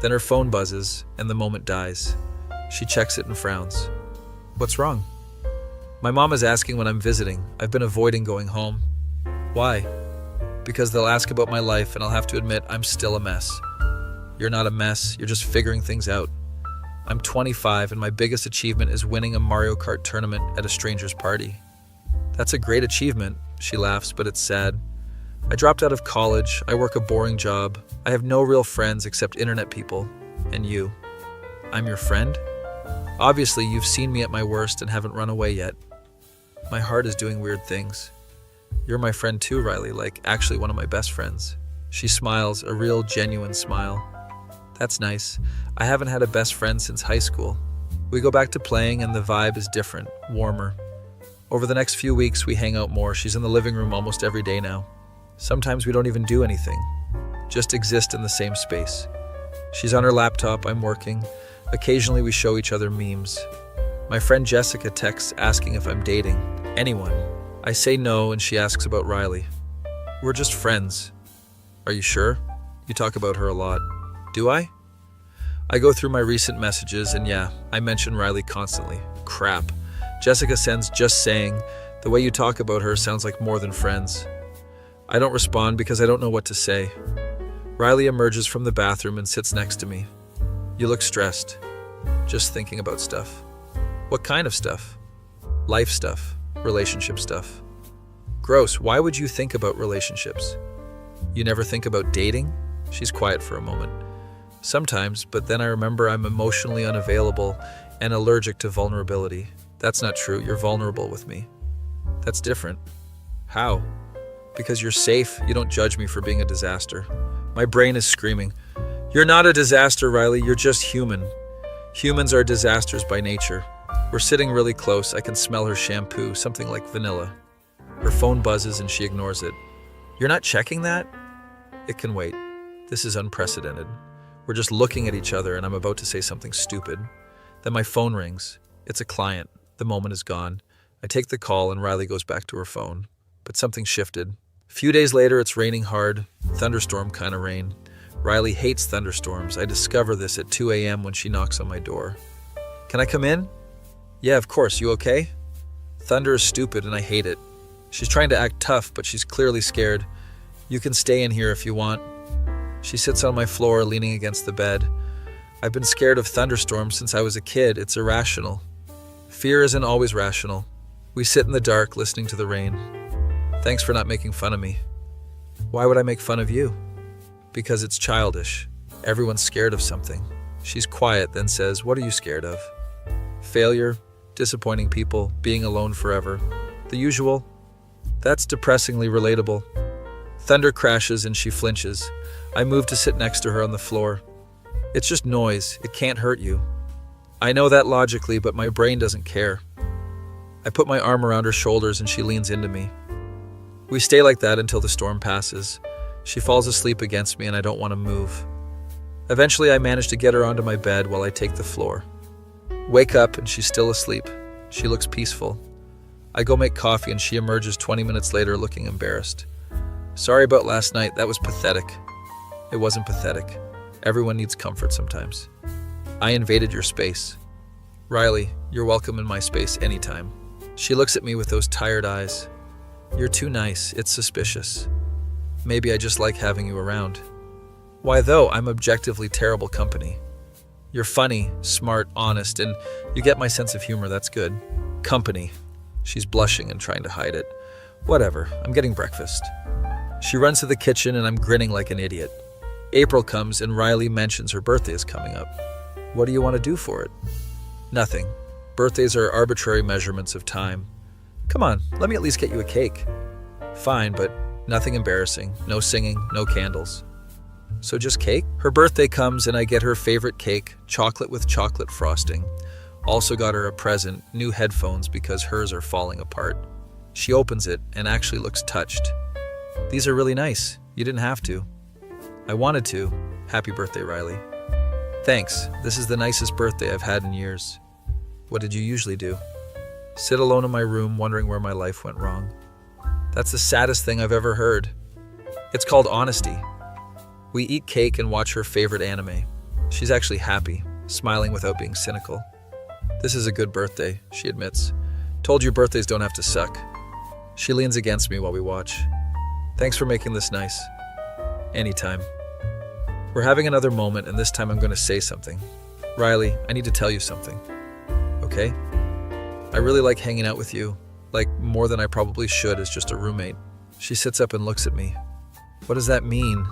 Then her phone buzzes and the moment dies. She checks it and frowns. What's wrong? My mom is asking when I'm visiting. I've been avoiding going home. Why? Because they'll ask about my life and I'll have to admit I'm still a mess. You're not a mess, you're just figuring things out. I'm 25 and my biggest achievement is winning a Mario Kart tournament at a stranger's party. That's a great achievement, she laughs, but it's sad. I dropped out of college, I work a boring job, I have no real friends except internet people, and you. I'm your friend? Obviously, you've seen me at my worst and haven't run away yet. My heart is doing weird things. You're my friend too, Riley, like actually one of my best friends. She smiles, a real genuine smile. That's nice. I haven't had a best friend since high school. We go back to playing and the vibe is different, warmer. Over the next few weeks, we hang out more. She's in the living room almost every day now. Sometimes we don't even do anything, just exist in the same space. She's on her laptop, I'm working. Occasionally we show each other memes. My friend Jessica texts asking if I'm dating anyone. I say no and she asks about Riley. We're just friends. Are you sure? You talk about her a lot. Do I? I go through my recent messages and yeah, I mention Riley constantly. Crap. Jessica sends just saying, the way you talk about her sounds like more than friends. I don't respond because I don't know what to say. Riley emerges from the bathroom and sits next to me. You look stressed. Just thinking about stuff. What kind of stuff? Life stuff. Relationship stuff. Gross, why would you think about relationships? You never think about dating? She's quiet for a moment. Sometimes, but then I remember I'm emotionally unavailable and allergic to vulnerability. That's not true, you're vulnerable with me. That's different. How? Because you're safe, you don't judge me for being a disaster. My brain is screaming, "You're not a disaster, Riley, you're just human." Humans are disasters by nature. We're sitting really close. I can smell her shampoo, something like vanilla. Her phone buzzes and she ignores it. "You're not checking that?" It can wait. This is unprecedented. We're just looking at each other and I'm about to say something stupid. Then my phone rings. It's a client. The moment is gone. I take the call and Riley goes back to her phone. But something shifted. A few days later, it's raining hard. Thunderstorm kind of rain. Riley hates thunderstorms. I discover this at 2 a.m. when she knocks on my door. "Can I come in?" "Yeah, of course. You okay?" Thunder is stupid and I hate it. She's trying to act tough, but she's clearly scared. "You can stay in here if you want." She sits on my floor, leaning against the bed. I've been scared of thunderstorms since I was a kid. It's irrational. Fear isn't always rational. We sit in the dark, listening to the rain. "Thanks for not making fun of me." "Why would I make fun of you?" "Because it's childish. Everyone's scared of something." She's quiet, then says, "What are you scared of?" "Failure, disappointing people, being alone forever. The usual." That's depressingly relatable. Thunder crashes and she flinches. I move to sit next to her on the floor. "It's just noise. It can't hurt you." I know that logically, but my brain doesn't care. I put my arm around her shoulders and she leans into me. We stay like that until the storm passes. She falls asleep against me and I don't want to move. Eventually I manage to get her onto my bed while I take the floor. Wake up and she's still asleep. She looks peaceful. I go make coffee and she emerges 20 minutes later looking embarrassed. "Sorry about last night. That was pathetic." It wasn't pathetic. Everyone needs comfort sometimes. "I invaded your space." "Riley, you're welcome in my space anytime." She looks at me with those tired eyes. "You're too nice. It's suspicious." "Maybe I just like having you around." "Why though? I'm objectively terrible company." "You're funny, smart, honest, and you get my sense of humor. That's good." "Company." She's blushing and trying to hide it. "Whatever. I'm getting breakfast." She runs to the kitchen and I'm grinning like an idiot. April comes and Riley mentions her birthday is coming up. "What do you want to do for it?" "Nothing. Birthdays are arbitrary measurements of time." "Come on, let me at least get you a cake." "Fine, but nothing embarrassing. No singing, no candles." "So just cake?" Her birthday comes and I get her favorite cake, chocolate with chocolate frosting. Also got her a present, new headphones because hers are falling apart. She opens it and actually looks touched. "These are really nice. You didn't have to." "I wanted to. Happy birthday, Riley." "Thanks. This is the nicest birthday I've had in years." "What did you usually do?" "Sit alone in my room wondering where my life went wrong." That's the saddest thing I've ever heard. It's called honesty. We eat cake and watch her favorite anime. She's actually happy, smiling without being cynical. "This is a good birthday," she admits. "Told you birthdays don't have to suck." She leans against me while we watch. "Thanks for making this nice." "Anytime." We're having another moment, and this time I'm going to say something. "Riley, I need to tell you something." "Okay?" "I really like hanging out with you, like more than I probably should as just a roommate." She sits up and looks at me. "What does that mean?"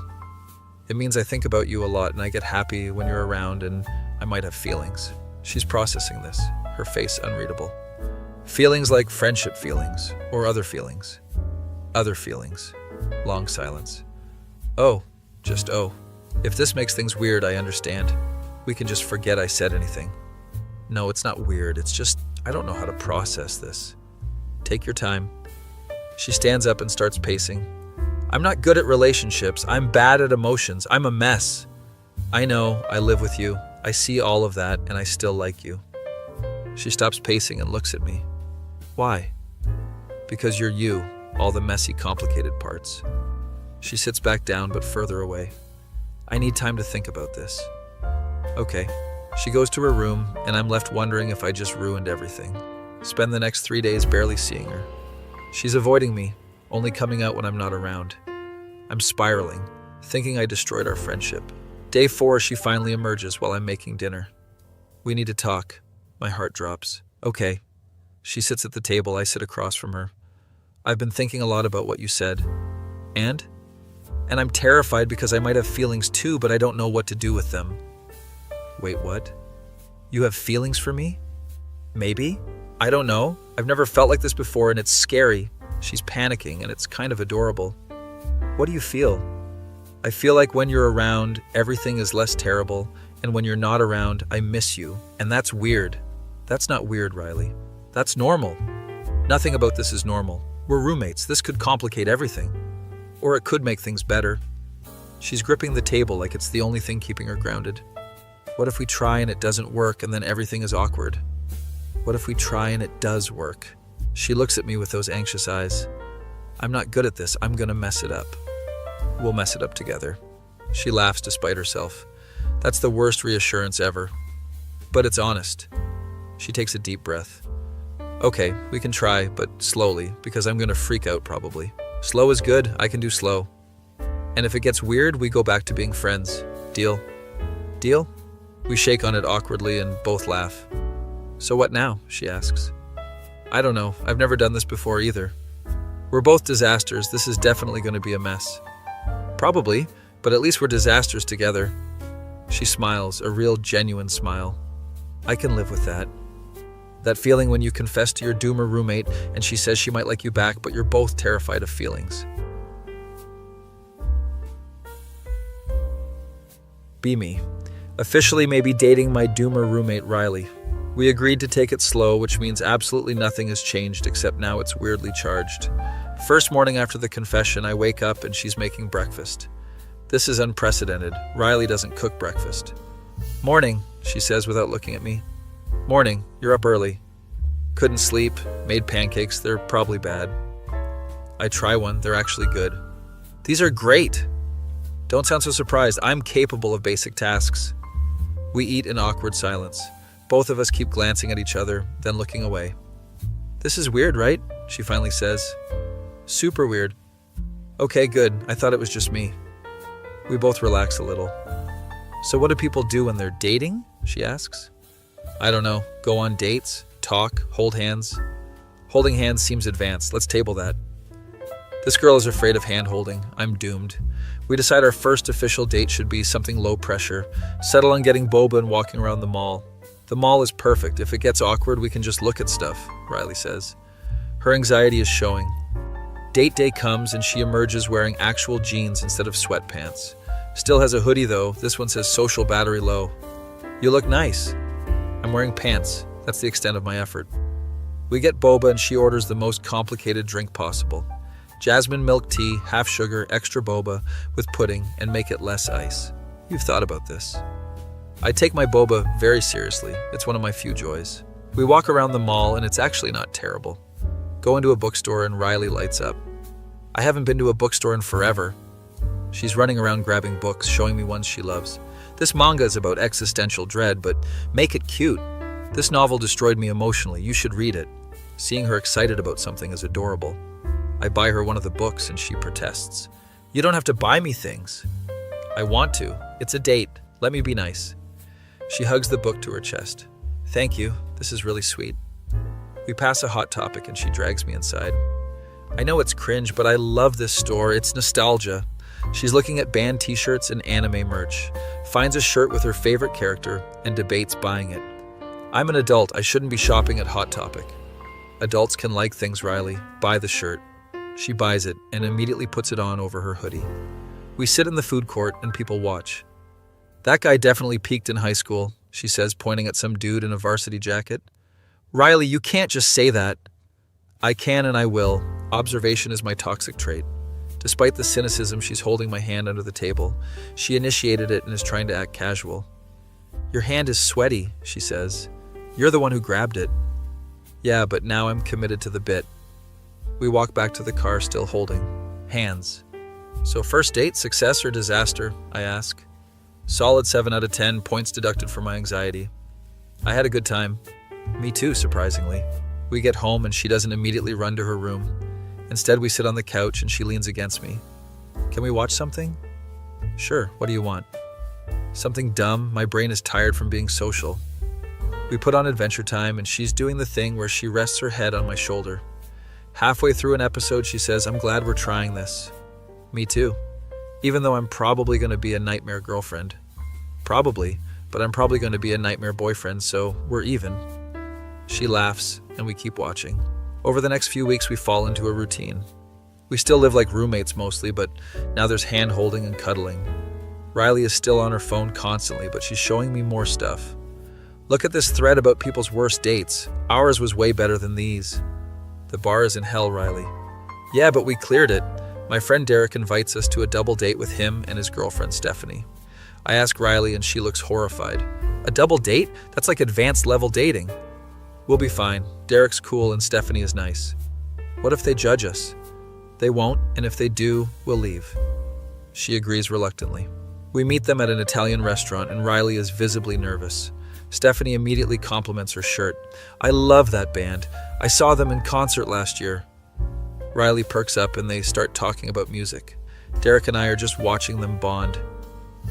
"It means I think about you a lot and I get happy when you're around and I might have feelings." She's processing this, her face unreadable. "Feelings like friendship feelings, or other feelings." "Other feelings." Long silence. "Oh, just oh. If this makes things weird, I understand. We can just forget I said anything." "No, it's not weird. It's just, I don't know how to process this." "Take your time." She stands up and starts pacing. "I'm not good at relationships. I'm bad at emotions. I'm a mess." "I know. I live with you. I see all of that, and I still like you." She stops pacing and looks at me. "Why?" "Because you're you, all the messy, complicated parts." She sits back down, but further away. "I need time to think about this." "Okay." She goes to her room, and I'm left wondering if I just ruined everything. Spend the next 3 days barely seeing her. She's avoiding me, only coming out when I'm not around. I'm spiraling, thinking I destroyed our friendship. Day 4, she finally emerges while I'm making dinner. "We need to talk." My heart drops. "Okay." She sits at the table. I sit across from her. "I've been thinking a lot about what you said." "And?" "And I'm terrified because I might have feelings too, but I don't know what to do with them." "Wait, what? You have feelings for me?" "Maybe. I don't know. I've never felt like this before and it's scary. She's panicking, and it's kind of adorable. What do you feel? I feel like when you're around, everything is less terrible, and when you're not around, I miss you. And that's weird. That's not weird, Riley. That's normal. Nothing about this is normal. We're roommates. This could complicate everything. Or it could make things better. She's gripping the table like it's the only thing keeping her grounded. What if we try and it doesn't work and then everything is awkward? What if we try and it does work? She looks at me with those anxious eyes. I'm not good at this. I'm gonna mess it up. We'll mess it up together. She laughs despite herself. That's the worst reassurance ever. But it's honest. She takes a deep breath. Okay, we can try, but slowly, because I'm gonna freak out probably. Slow is good. I can do slow. And if it gets weird, we go back to being friends. Deal? Deal? We shake on it awkwardly and both laugh. So what now? She asks. I don't know. I've never done this before either. We're both disasters. This is definitely going to be a mess. Probably, but at least we're disasters together. She smiles, a real genuine smile. I can live with that. That feeling when you confess to your doomer roommate and she says she might like you back, but you're both terrified of feelings. Be me. Officially maybe dating my doomer roommate Riley. We agreed to take it slow, which means absolutely nothing has changed except now it's weirdly charged. First morning after the confession, I wake up and she's making breakfast. This is unprecedented. Riley doesn't cook breakfast. Morning, she says without looking at me. Morning, you're up early. Couldn't sleep, made pancakes, they're probably bad. I try one, they're actually good. These are great. Don't sound so surprised, I'm capable of basic tasks. We eat in awkward silence. Both of us keep glancing at each other, then looking away. This is weird, right? She finally says. Super weird. Okay, good. I thought it was just me. We both relax a little. So what do people do when they're dating? She asks. I don't know. Go on dates, talk, hold hands. Holding hands seems advanced. Let's table that. This girl is afraid of hand-holding. I'm doomed. We decide our first official date should be something low pressure. Settle on getting boba and walking around the mall. The mall is perfect. If it gets awkward, we can just look at stuff, Riley says. Her anxiety is showing. Date day comes and she emerges wearing actual jeans instead of sweatpants. Still has a hoodie though. This one says social battery low. You look nice. I'm wearing pants. That's the extent of my effort. We get boba and she orders the most complicated drink possible. Jasmine milk tea, half sugar, extra boba, with pudding, and make it less ice. You've thought about this. I take my boba very seriously. It's one of my few joys. We walk around the mall and it's actually not terrible. Go into a bookstore and Riley lights up. I haven't been to a bookstore in forever. She's running around grabbing books, showing me ones she loves. This manga is about existential dread, but make it cute. This novel destroyed me emotionally. You should read it. Seeing her excited about something is adorable. I buy her one of the books and she protests. You don't have to buy me things. I want to. It's a date. Let me be nice. She hugs the book to her chest. Thank you. This is really sweet. We pass a Hot Topic and she drags me inside. I know it's cringe, but I love this store. It's nostalgia. She's looking at band t-shirts and anime merch, finds a shirt with her favorite character, and debates buying it. I'm an adult. I shouldn't be shopping at Hot Topic. Adults can like things, Riley. Buy the shirt. She buys it and immediately puts it on over her hoodie. We sit in the food court and people watch. That guy definitely peaked in high school, she says, pointing at some dude in a varsity jacket. Riley, you can't just say that. I can and I will. Observation is my toxic trait. Despite the cynicism, she's holding my hand under the table. She initiated it and is trying to act casual. Your hand is sweaty, she says. You're the one who grabbed it. Yeah, but now I'm committed to the bit. We walk back to the car still holding hands. So first date, success or disaster? I ask. Solid 7 out of 10, points deducted for my anxiety. I had a good time. Me too, surprisingly. We get home and she doesn't immediately run to her room. Instead, we sit on the couch and she leans against me. Can we watch something? Sure, what do you want? Something dumb. My brain is tired from being social. We put on Adventure Time and she's doing the thing where she rests her head on my shoulder. Halfway through an episode, she says, I'm glad we're trying this. Me too. Even though I'm probably going to be a nightmare girlfriend. Probably, but I'm probably going to be a nightmare boyfriend, so we're even. She laughs, and we keep watching. Over the next few weeks, we fall into a routine. We still live like roommates mostly, but now there's hand-holding and cuddling. Riley is still on her phone constantly, but she's showing me more stuff. Look at this thread about people's worst dates. Ours was way better than these. The bar is in hell, Riley. Yeah, but we cleared it. My friend Derek invites us to a double date with him and his girlfriend Stephanie. I ask Riley and she looks horrified. A double date? That's like advanced level dating. We'll be fine. Derek's cool and Stephanie is nice. What if they judge us? They won't, and if they do, we'll leave. She agrees reluctantly. We meet them at an Italian restaurant and Riley is visibly nervous. Stephanie immediately compliments her shirt. I love that band. I saw them in concert last year. Riley perks up and they start talking about music. Derek and I are just watching them bond.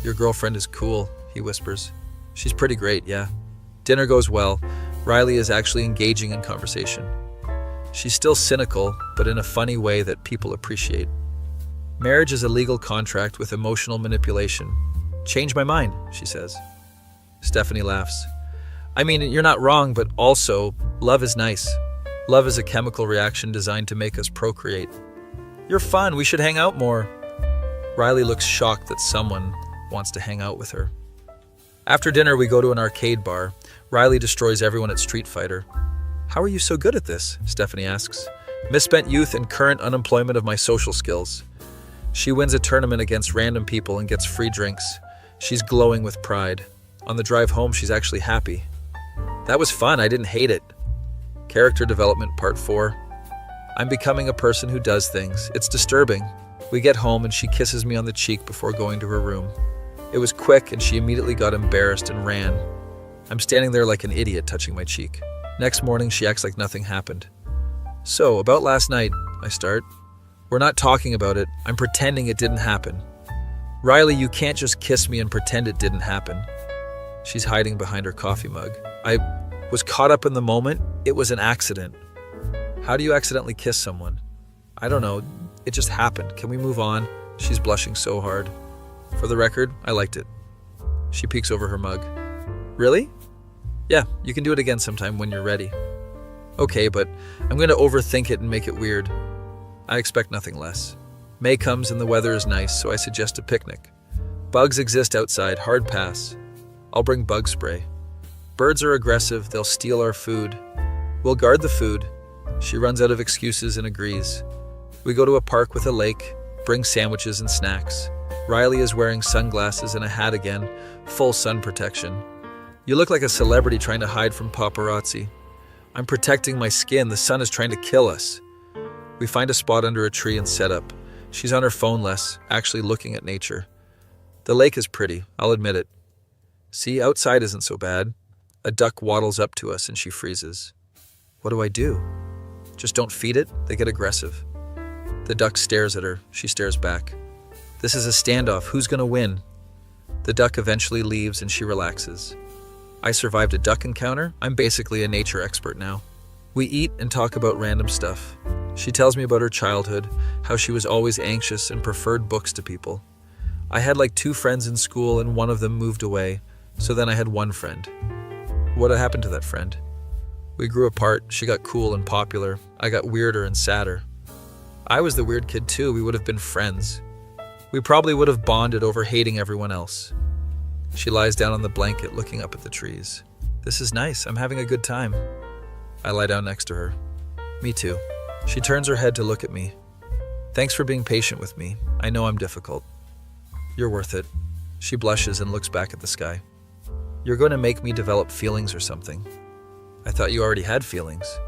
Your girlfriend is cool, he whispers. She's pretty great, yeah. Dinner goes well. Riley is actually engaging in conversation. She's still cynical, but in a funny way that people appreciate. Marriage is a legal contract with emotional manipulation. Change my mind, she says. Stephanie laughs. I mean, you're not wrong, but also, love is nice. Love is a chemical reaction designed to make us procreate. You're fun, we should hang out more. Riley looks shocked that someone wants to hang out with her. After dinner, we go to an arcade bar. Riley destroys everyone at Street Fighter. How are you so good at this? Stephanie asks. Misspent youth and current unemployment of my social skills. She wins a tournament against random people and gets free drinks. She's glowing with pride. On the drive home, she's actually happy. That was fun, I didn't hate it. Character Development Part 4. I'm becoming a person who does things. It's disturbing. We get home and she kisses me on the cheek before going to her room. It was quick and she immediately got embarrassed and ran. I'm standing there like an idiot touching my cheek. Next morning, she acts like nothing happened. So, about last night, I start. We're not talking about it. I'm pretending it didn't happen. Riley, you can't just kiss me and pretend it didn't happen. She's hiding behind her coffee mug. I was caught up in the moment. It was an accident. How do you accidentally kiss someone? I don't know. It just happened. Can we move on? She's blushing so hard. For the record, I liked it. She peeks over her mug. Really? Yeah, you can do it again sometime when you're ready. Okay, but I'm going to overthink it and make it weird. I expect nothing less. May comes and the weather is nice, so I suggest a picnic. Bugs exist outside, hard pass. I'll bring bug spray. Birds are aggressive, they'll steal our food. We'll guard the food. She runs out of excuses and agrees. We go to a park with a lake, bring sandwiches and snacks. Riley is wearing sunglasses and a hat again, full sun protection. You look like a celebrity trying to hide from paparazzi. I'm protecting my skin, the sun is trying to kill us. We find a spot under a tree and set up. She's on her phone less, actually looking at nature. The lake is pretty, I'll admit it. See, outside isn't so bad. A duck waddles up to us and she freezes. What do I do? Just don't feed it, they get aggressive. The duck stares at her, she stares back. This is a standoff, who's gonna win? The duck eventually leaves and she relaxes. I survived a duck encounter, I'm basically a nature expert now. We eat and talk about random stuff. She tells me about her childhood, how she was always anxious and preferred books to people. I had like 2 friends in school and one of them moved away, so then I had 1 friend. What happened to that friend? We grew apart, she got cool and popular, I got weirder and sadder. I was the weird kid too, we would have been friends. We probably would have bonded over hating everyone else. She lies down on the blanket looking up at the trees. This is nice, I'm having a good time. I lie down next to her. Me too. She turns her head to look at me. Thanks for being patient with me. I know I'm difficult. You're worth it. She blushes and looks back at the sky. You're going to make me develop feelings or something. I thought you already had feelings.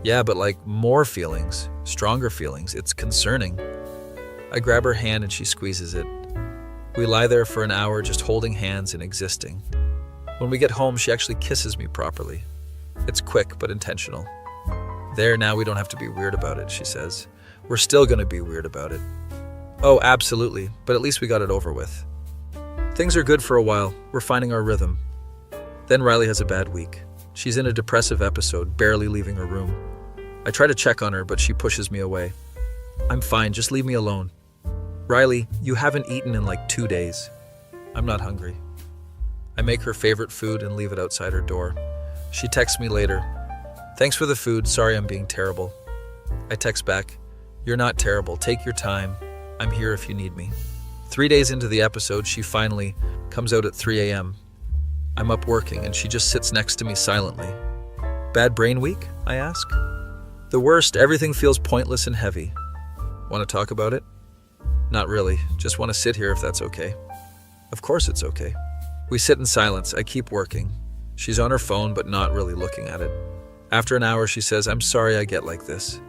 Yeah, but like more feelings, stronger feelings. It's concerning. I grab her hand and she squeezes it. We lie there for an hour just holding hands and existing. When we get home, she actually kisses me properly. It's quick but intentional. There, now we don't have to be weird about it, she says. We're still going to be weird about it. Oh, absolutely, but at least we got it over with. Things are good for a while. We're finding our rhythm. Then Riley has a bad week. She's in a depressive episode, barely leaving her room. I try to check on her, but she pushes me away. I'm fine, just leave me alone. Riley, you haven't eaten in like 2 days. I'm not hungry. I make her favorite food and leave it outside her door. She texts me later. Thanks for the food. Sorry I'm being terrible. I text back, you're not terrible. Take your time. I'm here if you need me. 3 days into the episode, she finally comes out at 3 a.m. I'm up working and she just sits next to me silently. Bad brain week? I ask. The worst. Everything feels pointless and heavy. Want to talk about it? Not really. Just want to sit here if that's okay. Of course it's okay. We sit in silence. I keep working. She's on her phone but not really looking at it. After an hour, she says, I'm sorry I get like this.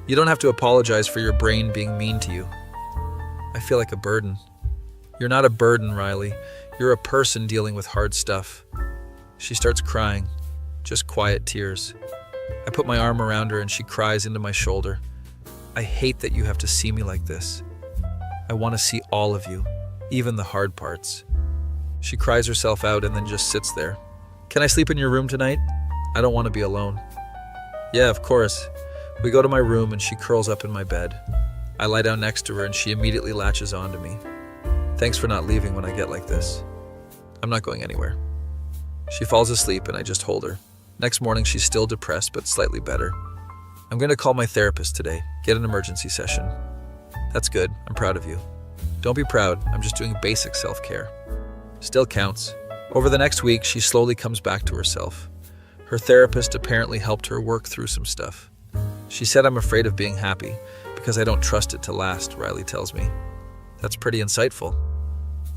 You don't have to apologize for your brain being mean to you. I feel like a burden. You're not a burden, Riley. You're a person dealing with hard stuff. She starts crying. Just quiet tears. I put my arm around her and she cries into my shoulder. I hate that you have to see me like this. I want to see all of you, even the hard parts. She cries herself out and then just sits there. Can I sleep in your room tonight? I don't want to be alone. Yeah, of course. We go to my room and she curls up in my bed. I lie down next to her and she immediately latches onto me. Thanks for not leaving when I get like this. I'm not going anywhere. She falls asleep and I just hold her. Next morning, she's still depressed, but slightly better. I'm going to call my therapist today, get an emergency session. That's good. I'm proud of you. Don't be proud. I'm just doing basic self-care. Still counts. Over the next week, she slowly comes back to herself. Her therapist apparently helped her work through some stuff. She said I'm afraid of being happy because I don't trust it to last, Riley tells me. That's pretty insightful.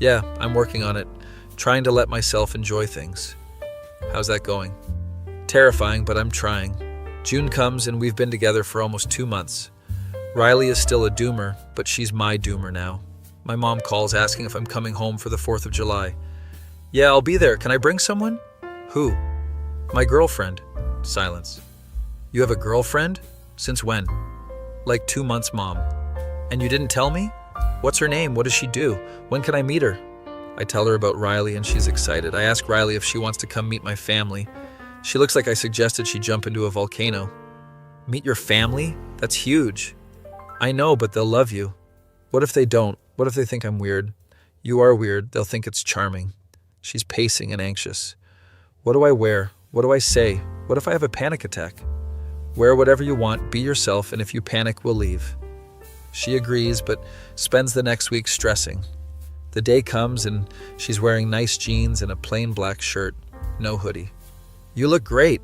Yeah, I'm working on it, trying to let myself enjoy things. How's that going? Terrifying, but I'm trying. June comes and we've been together for almost 2 months. Riley is still a doomer, but she's my doomer now. My mom calls asking if I'm coming home for the 4th of July. Yeah, I'll be there. Can I bring someone? Who? My girlfriend. Silence. You have a girlfriend? Since when? Like 2 months, Mom. And you didn't tell me? What's her name? What does she do? When can I meet her? I tell her about Riley and she's excited. I ask Riley if she wants to come meet my family. She looks like I suggested she jump into a volcano. Meet your family? That's huge. I know, but they'll love you. What if they don't? What if they think I'm weird? You are weird. They'll think it's charming. She's pacing and anxious. What do I wear? What do I say? What if I have a panic attack? Wear whatever you want, be yourself, and if you panic, we'll leave. She agrees, but spends the next week stressing. The day comes and she's wearing nice jeans and a plain black shirt, no hoodie. You look great.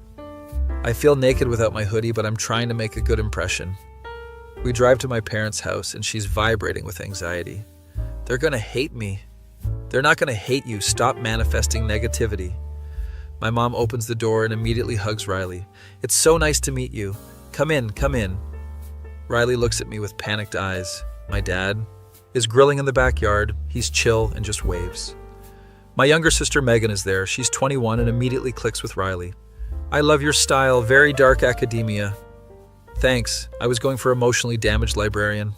I feel naked without my hoodie, but I'm trying to make a good impression. We drive to my parents' house and she's vibrating with anxiety. They're gonna hate me. They're not gonna hate you. Stop manifesting negativity. My mom opens the door and immediately hugs Riley. It's so nice to meet you. Come in, come in. Riley looks at me with panicked eyes. My dad is grilling in the backyard. He's chill and just waves. My younger sister Megan is there. She's 21 and immediately clicks with Riley. I love your style, very dark academia. Thanks, I was going for emotionally damaged librarian.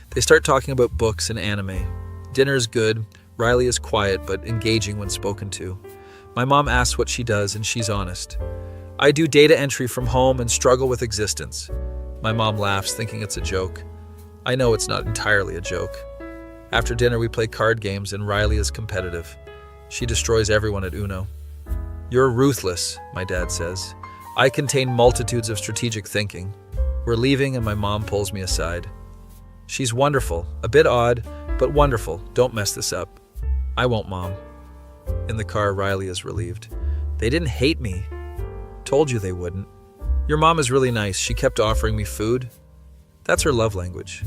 They start talking about books and anime. Dinner is good. Riley is quiet but engaging when spoken to. My mom asks what she does and she's honest. I do data entry from home and struggle with existence. My mom laughs, thinking it's a joke. I know it's not entirely a joke. After dinner, we play card games and Riley is competitive. She destroys everyone at Uno. You're ruthless, my dad says. I contain multitudes of strategic thinking. We're leaving and my mom pulls me aside. She's wonderful, a bit odd, but wonderful. Don't mess this up. I won't, Mom. In the car, Riley is relieved. They didn't hate me. Told you they wouldn't. Your mom is really nice. She kept offering me food. That's her love language.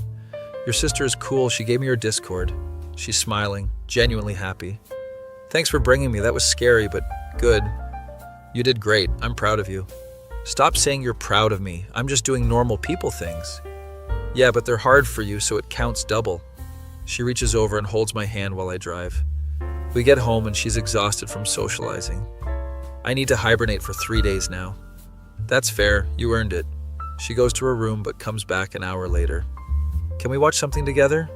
Your sister is cool. She gave me her Discord. She's smiling, genuinely happy. Thanks for bringing me. That was scary, but good. You did great. I'm proud of you. Stop saying you're proud of me. I'm just doing normal people things. Yeah, but they're hard for you, so it counts double. She reaches over and holds my hand while I drive. We get home and she's exhausted from socializing. I need to hibernate for 3 days now. That's fair. You earned it. She goes to her room but comes back an hour later. Can we watch something together?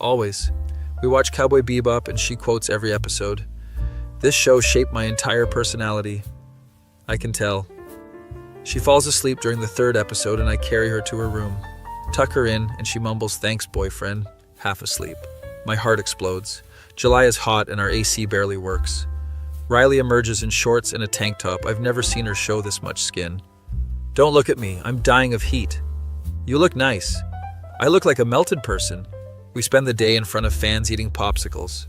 Always. We watch Cowboy Bebop and she quotes every episode. This show shaped my entire personality. I can tell. She falls asleep during the 3rd episode and I carry her to her room. Tuck her in and she mumbles, "Thanks, boyfriend," half asleep. My heart explodes. July is hot and our AC barely works. Riley emerges in shorts and a tank top. I've never seen her show this much skin. Don't look at me, I'm dying of heat. You look nice. I look like a melted person. We spend the day in front of fans eating popsicles.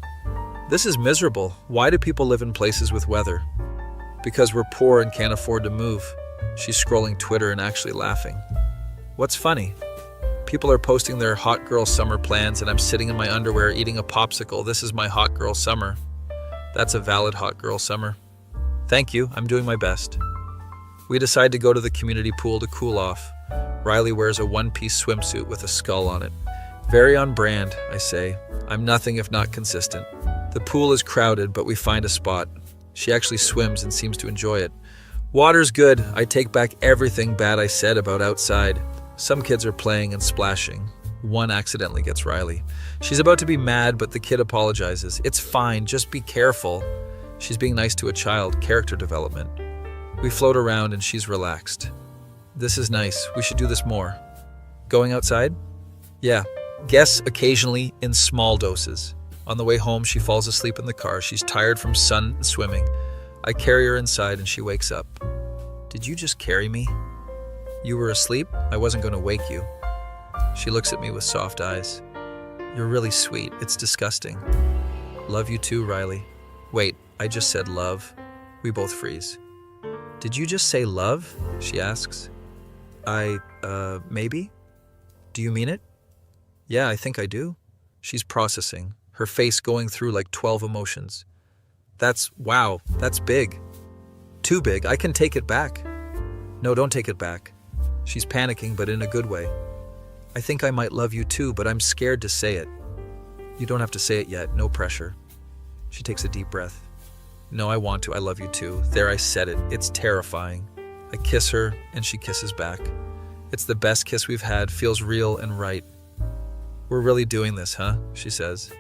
This is miserable. Why do people live in places with weather? Because we're poor and can't afford to move. She's scrolling Twitter and actually laughing. What's funny? People are posting their hot girl summer plans and I'm sitting in my underwear eating a popsicle. This is my hot girl summer. That's a valid hot girl summer. Thank you, I'm doing my best. We decide to go to the community pool to cool off. Riley wears a one-piece swimsuit with a skull on it. Very on brand, I say. I'm nothing if not consistent. The pool is crowded, but we find a spot. She actually swims and seems to enjoy it. Water's good. I take back everything bad I said about outside. Some kids are playing and splashing. One accidentally gets Riley. She's about to be mad, but the kid apologizes. It's fine, just be careful. She's being nice to a child, character development. We float around and she's relaxed. This is nice. We should do this more. Going outside? Yeah. Guess occasionally in small doses. On the way home, she falls asleep in the car. She's tired from sun and swimming. I carry her inside and she wakes up. Did you just carry me? You were asleep? I wasn't going to wake you. She looks at me with soft eyes. You're really sweet. It's disgusting. Love you too, Riley. Wait, I just said love. We both freeze. Did you just say love? She asks. Maybe? Do you mean it? Yeah, I think I do. She's processing, her face going through like 12 emotions. Wow, that's big. Too big, I can take it back. No, don't take it back. She's panicking, but in a good way. I think I might love you too, but I'm scared to say it. You don't have to say it yet, no pressure. She takes a deep breath. No, I want to, I love you too. There, I said it. It's terrifying. I kiss her, and she kisses back. It's the best kiss we've had, feels real and right. We're really doing this, huh? She says.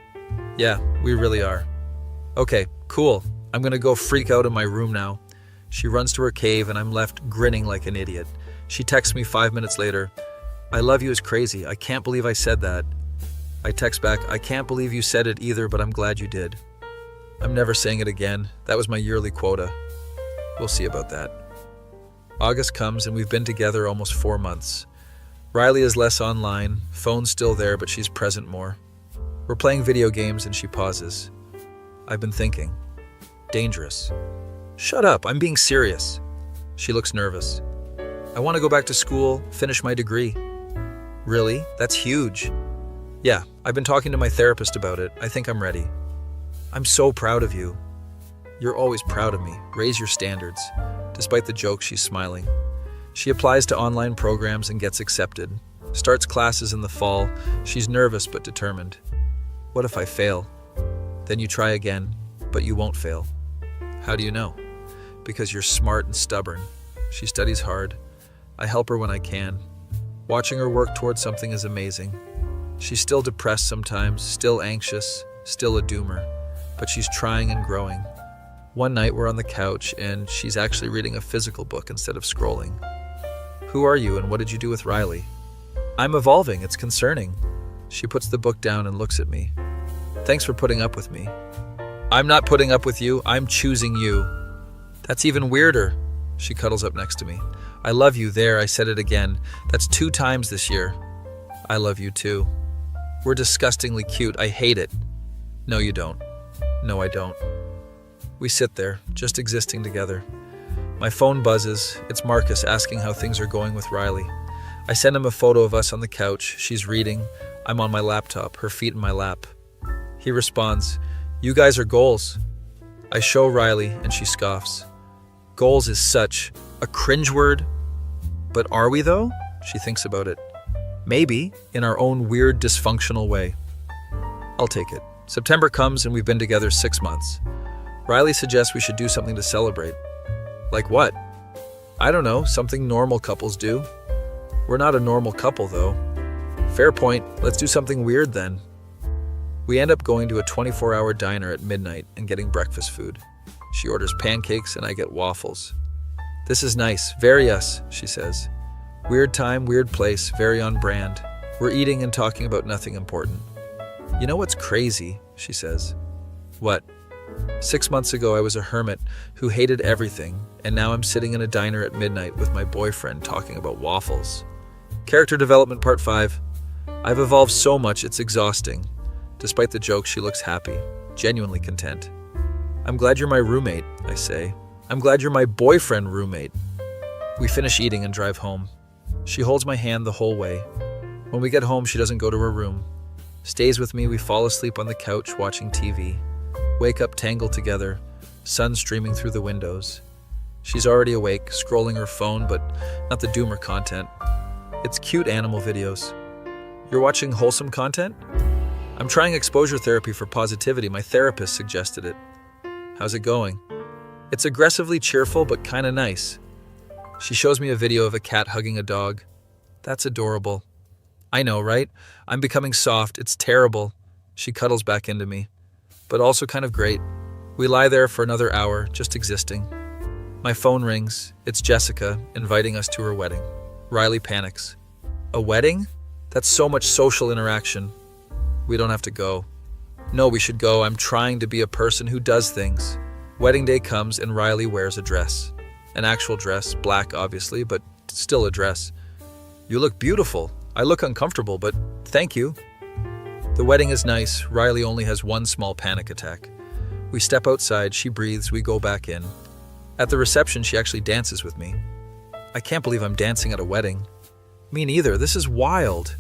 Yeah, we really are. Okay, cool. I'm gonna go freak out in my room now. She runs to her cave, and I'm left grinning like an idiot. She texts me 5 minutes later. I love you is crazy. I can't believe I said that. I text back, I can't believe you said it either, but I'm glad you did. I'm never saying it again. That was my yearly quota. We'll see about that. August comes and we've been together almost 4 months. Riley is less online, phone's still there, but she's present more. We're playing video games and she pauses. I've been thinking. Dangerous. Shut up, I'm being serious. She looks nervous. I want to go back to school, finish my degree. Really? That's huge. Yeah, I've been talking to my therapist about it. I think I'm ready. I'm so proud of you. You're always proud of me. Raise your standards. Despite the joke, she's smiling. She applies to online programs and gets accepted. Starts classes in the fall. She's nervous but determined. What if I fail? Then you try again, but you won't fail. How do you know? Because you're smart and stubborn. She studies hard. I help her when I can. Watching her work towards something is amazing. She's still depressed sometimes, still anxious, still a doomer. But she's trying and growing. One night we're on the couch and she's actually reading a physical book instead of scrolling. Who are you and what did you do with Riley? I'm evolving, it's concerning. She puts the book down and looks at me. Thanks for putting up with me. I'm not putting up with you, I'm choosing you. That's even weirder. She cuddles up next to me. I love you there, I said it again. That's 2 times this year. I love you too. We're disgustingly cute, I hate it. No, you don't. No, I don't. We sit there, just existing together. My phone buzzes. It's Marcus asking how things are going with Riley. I send him a photo of us on the couch. She's reading. I'm on my laptop, her feet in my lap. He responds, "You guys are goals." I show Riley and she scoffs. Goals is such a cringe word. But are we though? She thinks about it. Maybe, in our own weird, dysfunctional way. I'll take it. September comes and we've been together 6 months. Riley suggests we should do something to celebrate. Like what? I don't know, something normal couples do. We're not a normal couple though. Fair point, let's do something weird then. We end up going to a 24-hour diner at midnight and getting breakfast food. She orders pancakes and I get waffles. This is nice, very us, she says. Weird time, weird place, very on brand. We're eating and talking about nothing important. You know what's crazy, she says. What? 6 months ago, I was a hermit who hated everything, and now I'm sitting in a diner at midnight with my boyfriend talking about waffles. Character development part 5. I've evolved so much, it's exhausting. Despite the joke, she looks happy, genuinely content. I'm glad you're my roommate, I say. I'm glad you're my boyfriend roommate. We finish eating and drive home. She holds my hand the whole way. When we get home, she doesn't go to her room. Stays with me, we fall asleep on the couch watching TV. Wake up tangled together, sun streaming through the windows. She's already awake, scrolling her phone, but not the doomer content. It's cute animal videos. You're watching wholesome content? I'm trying exposure therapy for positivity. My therapist suggested it. How's it going? It's aggressively cheerful, but kinda nice. She shows me a video of a cat hugging a dog. That's adorable. I know, right? I'm becoming soft. It's terrible. She cuddles back into me. But also kind of great. We lie there for another hour, just existing. My phone rings. It's Jessica, inviting us to her wedding. Riley panics. A wedding? That's so much social interaction. We don't have to go. No, we should go. I'm trying to be a person who does things. Wedding day comes and Riley wears a dress. An actual dress, black obviously, but still a dress. You look beautiful. I look uncomfortable, but thank you. The wedding is nice. Riley only has one small panic attack. We step outside, she breathes, we go back in. At the reception, she actually dances with me. I can't believe I'm dancing at a wedding. Me neither. This is wild.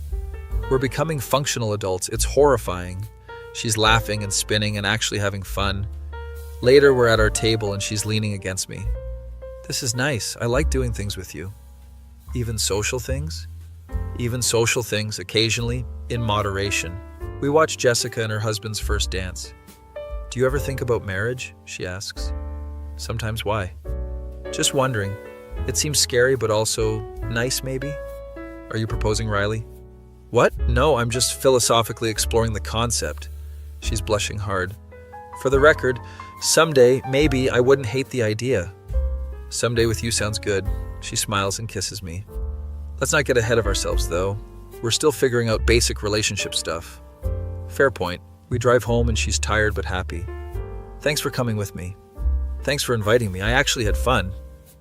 We're becoming functional adults. It's horrifying. She's laughing and spinning and actually having fun. Later, we're at our table and she's leaning against me. This is nice. I like doing things with you. Even social things? Even social things, occasionally, in moderation. We watch Jessica and her husband's first dance. Do you ever think about marriage? She asks. Sometimes. Why? Just wondering. It seems scary, but also nice, maybe? Are you proposing, Riley? What? No, I'm just philosophically exploring the concept. She's blushing hard. For the record, someday, maybe, I wouldn't hate the idea. Someday with you sounds good. She smiles and kisses me. Let's not get ahead of ourselves, though. We're still figuring out basic relationship stuff. Fair point. We drive home and she's tired but happy. Thanks for coming with me. Thanks for inviting me. I actually had fun.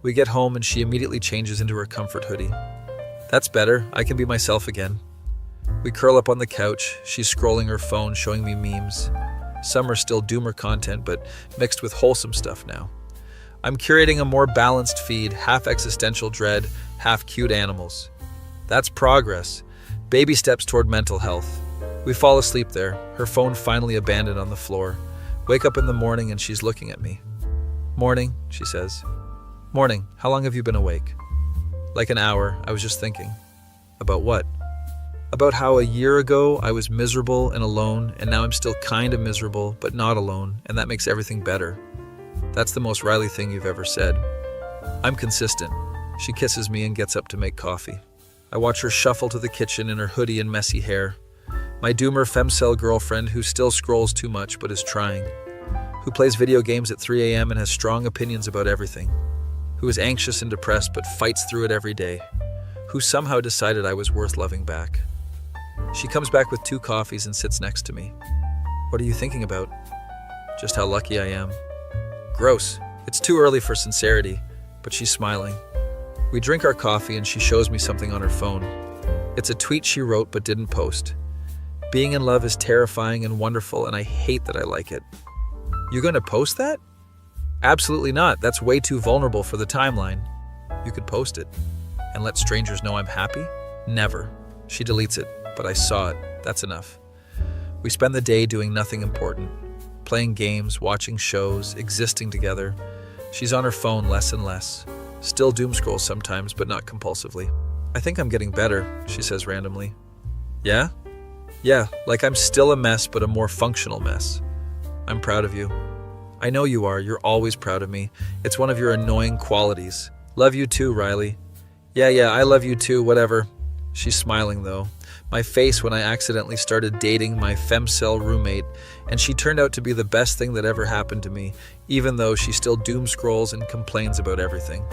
We get home and she immediately changes into her comfort hoodie. That's better. I can be myself again. We curl up on the couch. She's scrolling her phone, showing me memes. Some are still doomer content, but mixed with wholesome stuff now. I'm curating a more balanced feed, half existential dread, half cute animals. That's progress. Baby steps toward mental health. We fall asleep there, her phone finally abandoned on the floor. Wake up in the morning and she's looking at me. Morning, she says. Morning, how long have you been awake? Like an hour. I was just thinking. About what? About how a year ago I was miserable and alone, and now I'm still kind of miserable, but not alone, and that makes everything better. That's the most Riley thing you've ever said. I'm consistent. She kisses me and gets up to make coffee. I watch her shuffle to the kitchen in her hoodie and messy hair. My doomer Femcel girlfriend who still scrolls too much but is trying. Who plays video games at 3 a.m. and has strong opinions about everything. Who is anxious and depressed but fights through it every day. Who somehow decided I was worth loving back. She comes back with 2 coffees and sits next to me. What are you thinking about? Just how lucky I am. Gross. It's too early for sincerity, but she's smiling. We drink our coffee and she shows me something on her phone. It's a tweet she wrote but didn't post. Being in love is terrifying and wonderful, and I hate that I like it. You gonna post that? Absolutely not. That's way too vulnerable for the timeline. You could post it. And let strangers know I'm happy? Never. She deletes it, but I saw it. That's enough. We spend the day doing nothing important. Playing games, watching shows, existing together. She's on her phone less and less. Still doomscroll sometimes, but not compulsively. I think I'm getting better, she says randomly. Yeah? Yeah, like I'm still a mess, but a more functional mess. I'm proud of you. I know you are. You're always proud of me. It's one of your annoying qualities. Love you too, Riley. Yeah, I love you too, whatever. She's smiling, though. My face when I accidentally started dating my Femcel roommate, and she turned out to be the best thing that ever happened to me, even though she still doomscrolls and complains about everything.